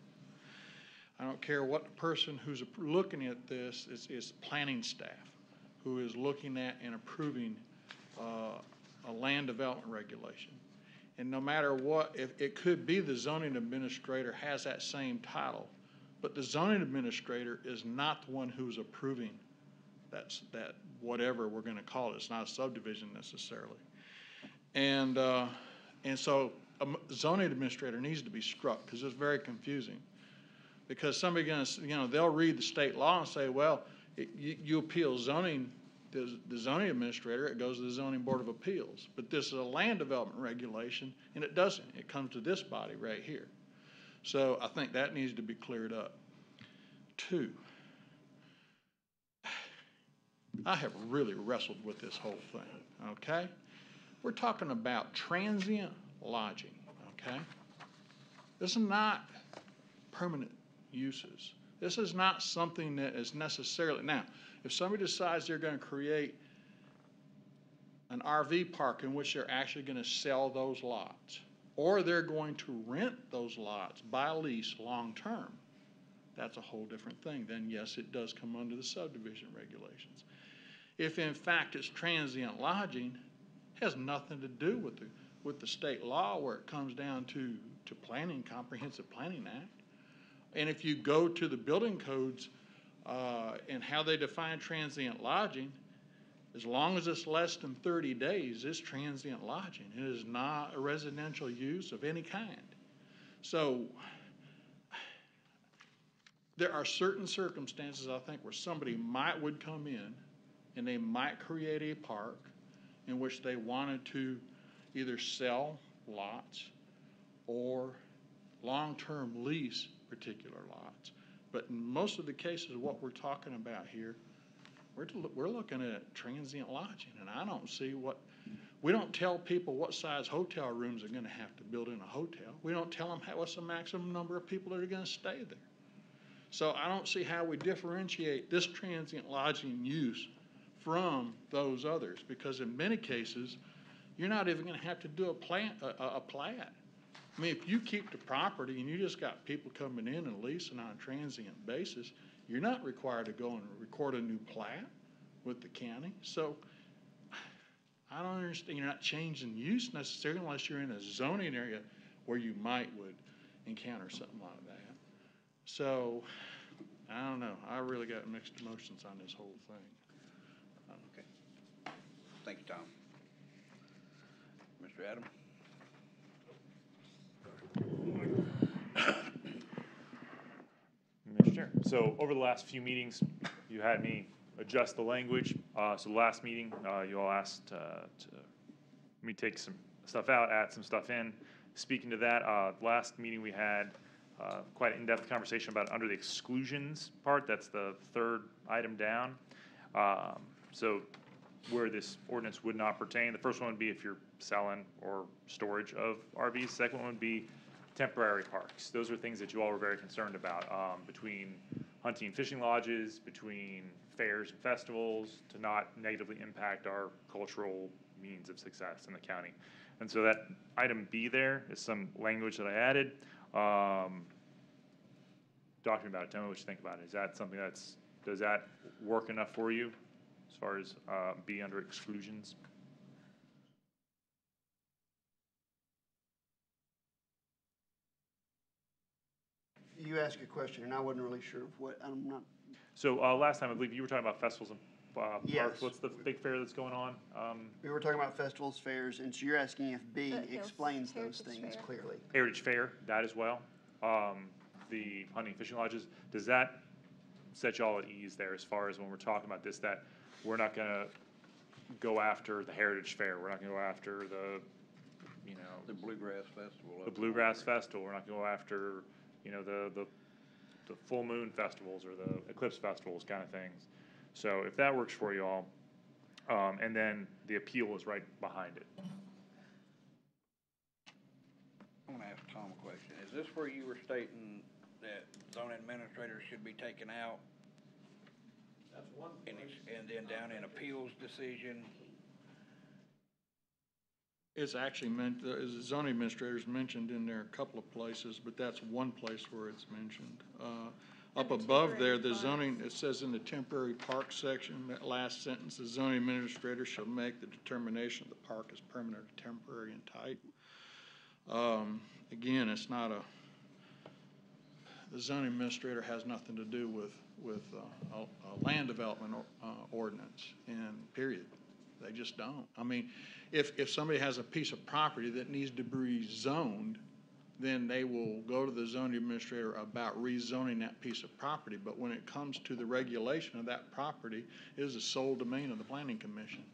I don't care what the person who's looking at this is planning staff who is looking at and approving a land development regulation. And no matter what, if it could be the zoning administrator has that same title, but the zoning administrator is not the one who's approving that whatever we're going to call it. It's not a subdivision necessarily. And so a zoning administrator needs to be struck because it's very confusing. Because somebody's going to, they'll read the state law and say, well, you appeal zoning, the zoning administrator, it goes to the zoning board of appeals. But this is a land development regulation, and it doesn't. It comes to this body right here. So I think that needs to be cleared up. 2, I have really wrestled with this whole thing, okay? We're talking about transient lodging, okay? This is not permanent uses. This is not something that is necessarily, now, if somebody decides they're going to create an RV park in which they're actually going to sell those lots, or they're going to rent those lots by lease long-term, that's a whole different thing. Then, yes, it does come under the subdivision regulations. If, in fact, it's transient lodging, it has nothing to do with the state law where it comes down to planning, Comprehensive Planning Act. And if you go to the building codes and how they define transient lodging, as long as it's less than 30 days, it's transient lodging. It is not a residential use of any kind. So there are certain circumstances, I think, where somebody would come in and they might create a park in which they wanted to either sell lots or long-term lease particular lots. But in most of the cases, what we're talking about here, we're looking at transient lodging, and I don't see we don't tell people what size hotel rooms they're going to have to build in a hotel. We don't tell them what's the maximum number of people that are going to stay there. So I don't see how we differentiate this transient lodging use from those others, because in many cases, you're not even going to have to do a plat. I mean, if you keep the property and you just got people coming in and leasing on a transient basis, you're not required to go and record a new plat with the county. So I don't understand. You're not changing use necessarily unless you're in a zoning area where you would encounter something like that. So I don't know. I really got mixed emotions on this whole thing. Okay. Thank you, Tom. Mr. Adam? Mr. Chair. So over the last few meetings, you had me adjust the language. So the last meeting, you all asked me take some stuff out, add some stuff in. Speaking to that, last meeting we had quite an in-depth conversation about under the exclusions part. That's the third item down. So where this ordinance would not pertain, the first one would be if you're selling or storage of RVs. Second one would be temporary parks. Those are things that you all were very concerned about, between hunting and fishing lodges, between fairs and festivals, to not negatively impact our cultural means of success in the county. And so that item B there is some language that I added. Talk to me about it. Tell me what you think about it. Is that something does that work enough for you? as far as be under exclusions. You asked a question, and I wasn't really sure of what, I'm not, So last time, I believe you were talking about festivals and parks. Yes. What's the big fair that's going on? we were talking about festivals, fairs, and so you're asking if B Foothills explains those Heritage things Fair. clearly. Heritage Fair, that as well. The hunting fishing lodges, does that set y'all at ease there as far as when we're talking about this, that we're not gonna go after the Heritage Fair, we're not gonna go after the, you know, The Bluegrass Festival. the Bluegrass Festival, we're not gonna go after, you know, the full moon festivals or the eclipse festivals kind of things. So if that works for y'all, and then the appeal is right behind it. I'm gonna ask Tom a question. Is this where you were stating that zone administrators should be taken out? That's one And then down in appeals decision, It's actually meant, the zoning administrator's mentioned in there a couple of places, but that's one place where it's mentioned. Up Under above there, temporary the parks. zoning, it says in the temporary park section, that last sentence, the zoning administrator shall make the determination of the park as permanent or temporary in type. Again, it's not the zoning administrator has nothing to do with a land development ordinance, and period. They just don't. I mean, if somebody has a piece of property that needs to be rezoned, then they will go to the zoning administrator about rezoning that piece of property. But when it comes to the regulation of that property, it is the sole domain of the planning commission.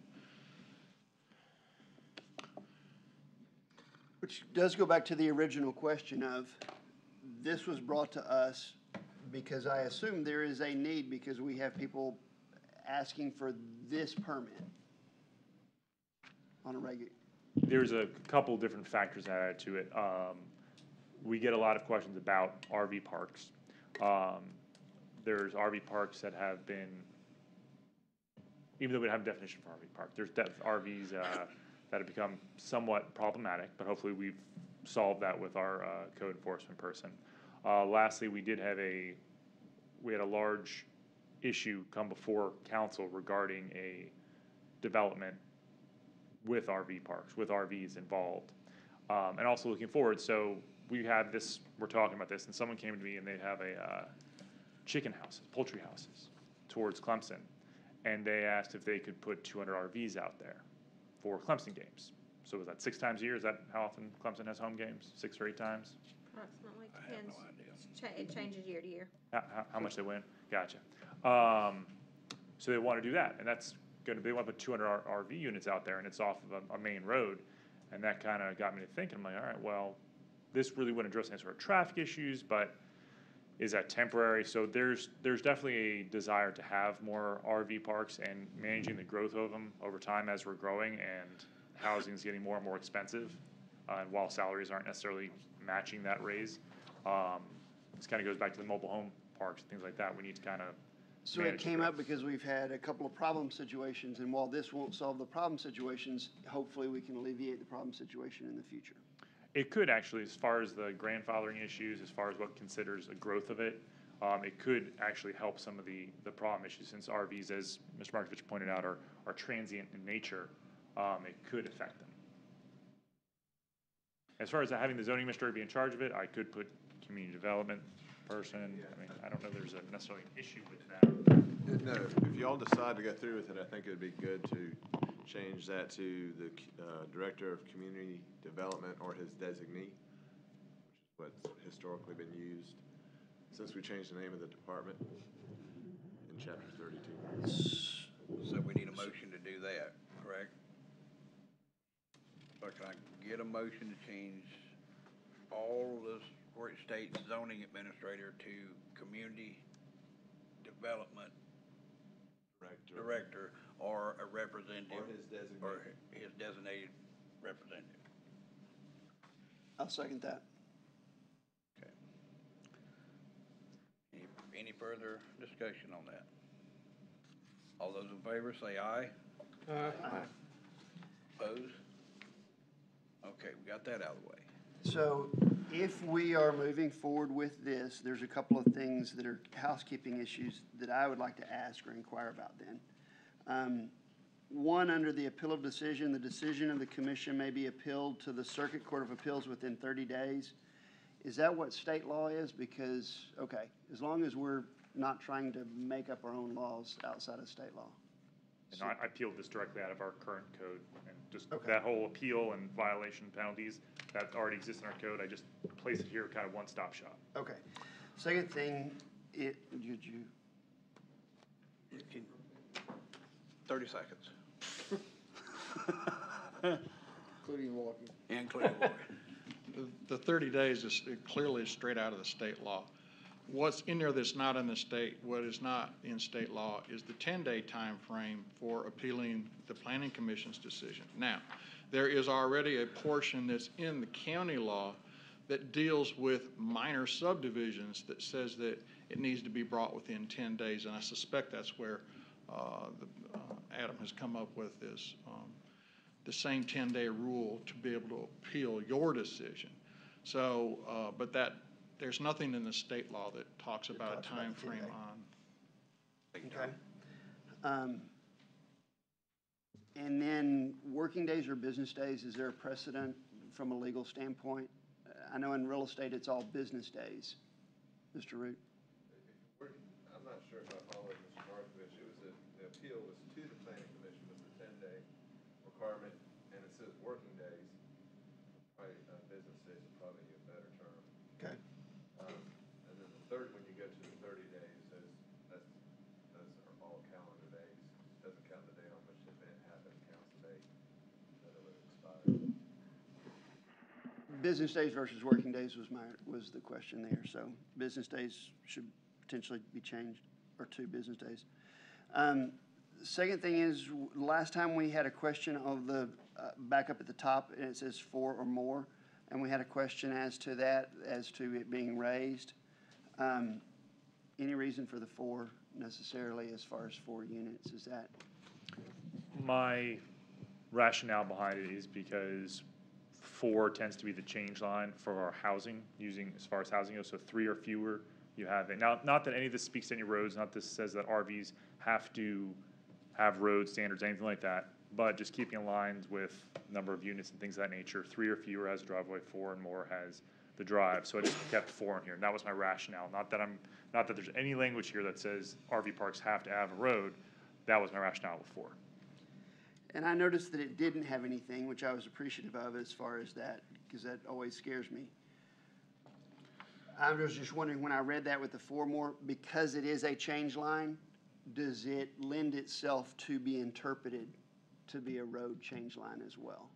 Which does go back to the original question of, this was brought to us because I assume there is a need because we have people asking for this permit on a regular. There's a couple different factors added to it. We get a lot of questions about RV parks. There's RV parks that have been, even though we don't have a definition for RV park, there's RVs that have become somewhat problematic, but hopefully we've solved that with our code enforcement person. Lastly, we had a large issue come before council regarding a development with RV parks, with RVs involved. And also looking forward, so we have this, we're talking about this, and someone came to me and they have a chicken houses, poultry houses towards Clemson. And they asked if they could put 200 RVs out there for Clemson games. So was that 6 times a year? Is that how often Clemson has home games? 6 or 8 times? Approximately, I have no depends. idea. It changes year to year. How much they win? Gotcha. So they want to do that, and that's going to, they want to put 200 RV units out there, and it's off of a main road. And that kind of got me to thinking, I'm like, all right, well, this really wouldn't address any sort of traffic issues, but is that temporary? So there's definitely a desire to have more RV parks and managing the growth of them over time as we're growing and housing is getting more and more expensive. And while salaries aren't necessarily matching that raise, this kind of goes back to the mobile home parks and things like that. We need to kind of So it came up because we've had a couple of problem situations, and while this won't solve the problem situations, hopefully we can alleviate the problem situation in the future. It could actually, as far as the grandfathering issues, as far as what considers a growth of it, it could actually help some of the problem issues, since RVs, as Mr. Markovich pointed out, are transient in nature. It could affect them. As far as having the zoning administrator be in charge of it, I could put community development person. I mean, I don't know if there's necessarily an issue with that. No, if y'all decide to go through with it, I think it'd be good to change that to the Director of Community Development or his designee, which is what's historically been used since we changed the name of the department in Chapter 32. So we need a motion to do that, correct? Or can I get a motion to change all of this, where it states zoning administrator to community development director or a representative? Or his designee. Or his designated representative. I'll second that. Okay. Any further discussion on that? All those in favor say aye. Aye. Opposed? Okay, we got that out of the way. So if we are moving forward with this, there's a couple of things that are housekeeping issues that I would like to ask or inquire about then. One, under the appeal of decision, the decision of the commission may be appealed to the Circuit Court of Appeals within 30 days. Is that what state law is? Because, okay, as long as we're not trying to make up our own laws outside of state law. And I peeled this directly out of our current code, and just Okay. that whole appeal and violation penalties, that already exists in our code, I just placed it here, kind of one-stop shop. Okay. Second thing, did you? 30 seconds. Including walking. Including walking. The 30 days is clearly straight out of the state law. What's in there that's not in the state, what is not in state law is the 10-day time frame for appealing the planning commission's decision. Now, there is already a portion that's in the county law that deals with minor subdivisions that says that it needs to be brought within 10 days, and I suspect that's where Adam has come up with this, the same 10-day rule to be able to appeal your decision. So, but there's nothing in the state law that talks about a time frame on. Okay. And then working days or business days, is there a precedent from a legal standpoint? I know in real estate, it's all business days. Mr. Root? I'm not sure if I followed Mr. Markovich. It was the appeal was to the planning commission with the 10-day requirement, and it says working days. Probably, business days would probably be a better term. Okay. And then the third, when you go to the 30 days, those are all calendar days. Doesn't count the day on which the event happened, counts the day that it would expire. Business days versus working days was the question there. So business days should potentially be changed, or 2 business days. Second thing is, last time we had a question of the, back up at the top, and it says 4 or more, and we had a question as to that, as to it being raised. Any reason for the 4 necessarily as far as 4 units? Is that? My rationale behind it is because 4 tends to be the change line for our housing, using as far as housing goes, so 3 or fewer, you have it. Now, not that any of this speaks to any roads, not this says that RVs have to have road standards, anything like that, but just keeping in line with number of units and things of that nature. 3 or fewer has a driveway, 4 and more has the drive, so I just kept 4 in here, and that was my rationale. Not that there's any language here that says RV parks have to have a road, that was my rationale with 4. And I noticed that it didn't have anything, which I was appreciative of as far as that, because that always scares me. I was just wondering, when I read that with the 4 more, because it is a change line, does it lend itself to be interpreted to be a road change line as well?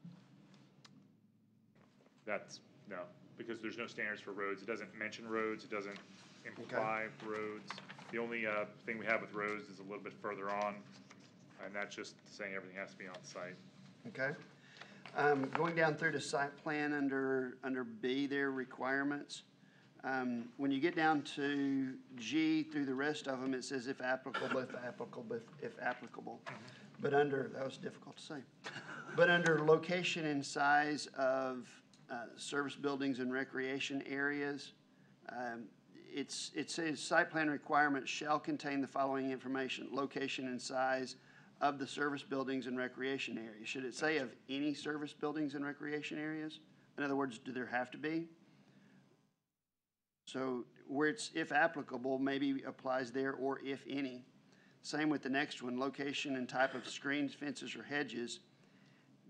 No, because there's no standards for roads. It doesn't mention roads. It doesn't imply roads. The only thing we have with roads is a little bit further on, and that's just saying everything has to be on site. Okay. Going down through to site plan under B, their requirements. When you get down to G through the rest of them, it says if applicable, if applicable, if applicable. But under, that was difficult to say. But under location and size of service buildings and recreation areas, it says site plan requirements shall contain the following information: location and size of the service buildings and recreation areas. Should it say of any service buildings and recreation areas? In other words, do there have to be? So where it's if applicable, maybe applies there, or if any. Same with the next one, location and type of screens, fences, or hedges.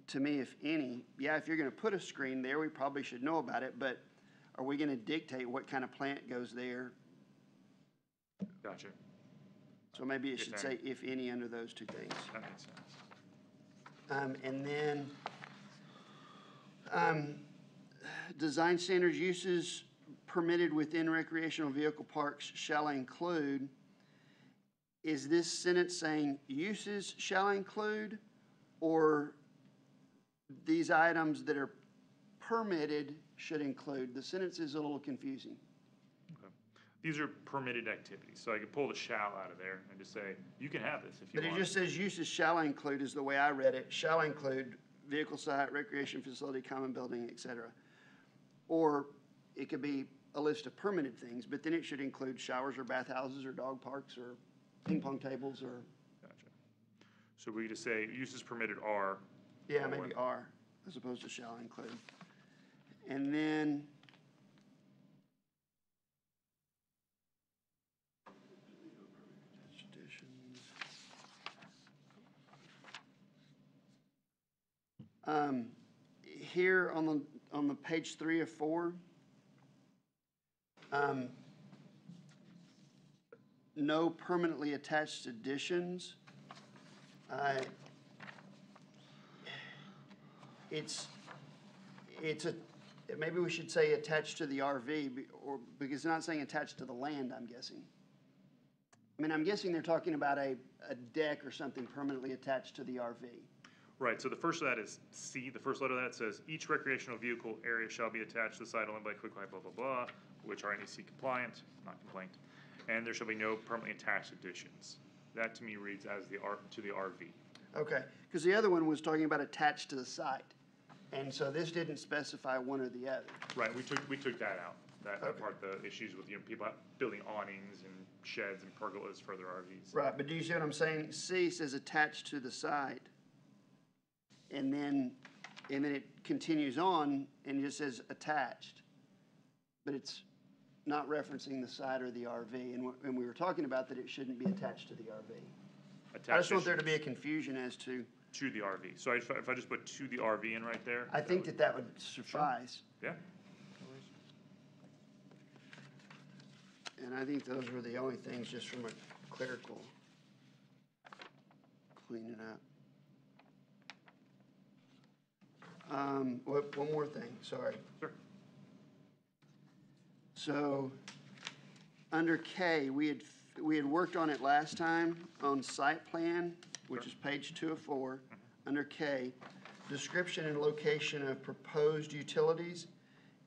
To me, if any, yeah, if you're gonna put a screen there, we probably should know about it, but are we gonna dictate what kind of plant goes there? Gotcha. So maybe it should say if any under those 2 things. That makes sense. And then, design standards uses permitted within recreational vehicle parks shall include. Is this sentence saying uses shall include, or these items that are permitted should include? The sentence is a little confusing. These are permitted activities, so I could pull the shall out of there and just say, you can have this if you But want. it just says uses shall include is the way I read it, shall include vehicle site, recreation facility, common building, et cetera. Or it could be a list of permitted things, but then it should include showers or bathhouses or dog parks or ping pong tables or. Gotcha. So we just say uses permitted are. Yeah, maybe are, as opposed to shall include. And then. Here on the page 3 of 4, no permanently attached additions. It's maybe we should say attached to the RV, or, because it's not saying attached to the land, I'm guessing. I mean, I'm guessing they're talking about a deck or something permanently attached to the RV. Right, so the first of that is C, the first letter of that says, each recreational vehicle area shall be attached to the site only by quick blah, blah, blah, which are NEC compliant, not complaint, and there shall be no permanently attached additions. That to me reads as to the RV. Okay, because the other one was talking about attached to the site, and so this didn't specify one or the other. Right, we took that out, that part, the issues with, people building awnings and sheds and pergolas for their RVs. Right, but do you see what I'm saying? C says attached to the site. And then it continues on and it just says attached. But it's not referencing the site or the RV. And we were talking about that it shouldn't be attached to the RV. I just want there to be a confusion as to. To the RV. So if I just put to the RV in right there? I think that would suffice. Yeah. And I think those were the only things just from a clerical cleaning up. One more thing, sorry. Sure. So, under K, we had worked on it last time on site plan, which is page 2 of 4. Under K, description and location of proposed utilities.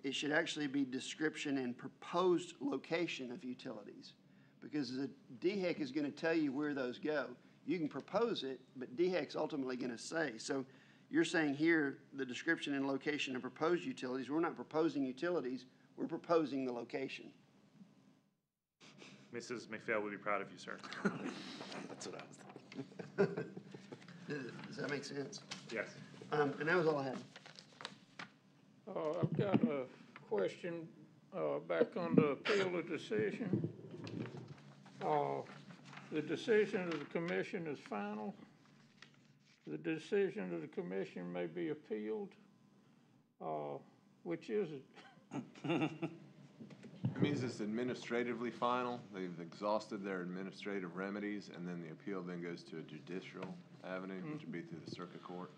It should actually be description and proposed location of utilities, because the DHEC is going to tell you where those go. You can propose it, but DHEC's ultimately going to say. So you're saying here, the description and location of proposed utilities. We're not proposing utilities, we're proposing the location. Mrs. McPhail would be proud of you, sir. That's what I was thinking. Does that make sense? Yes. And that was all I had. I've got a question, back on the appeal of decision. The decision of the commission is final. The decision of the commission may be appealed. Which is it? It means it's administratively final. They've exhausted their administrative remedies, and then the appeal then goes to a judicial avenue, which would be through the circuit court.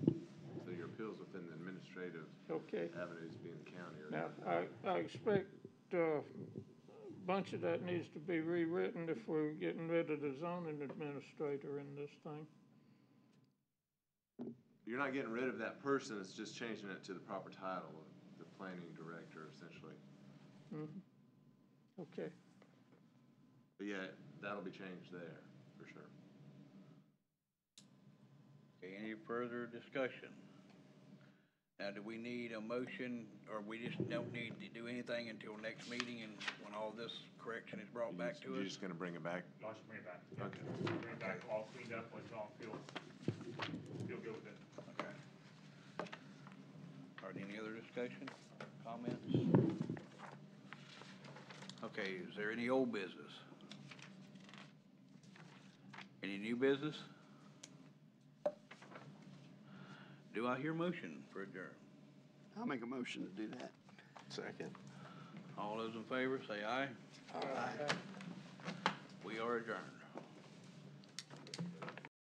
So your appeals within the administrative avenues being the county. Now, I expect a bunch of that needs to be rewritten if we're getting rid of the zoning administrator in this thing. You're not getting rid of that person, it's just changing it to the proper title of the planning director, essentially. Okay. But yeah, that'll be changed there, for sure. Okay, any further discussion? Now, do we need a motion, or we just don't need to do anything until next meeting and when all this correction is brought back to us? You're just gonna bring it back? I'll just bring it back. Okay. Bring it back all cleaned up, let y'all feel good with it. Okay. All right, any other discussion, comments? Okay, is there any old business? Any new business? Do I hear motion for adjourn? I'll make a motion to do that. Second. All those in favor, say aye. Aye. We are adjourned.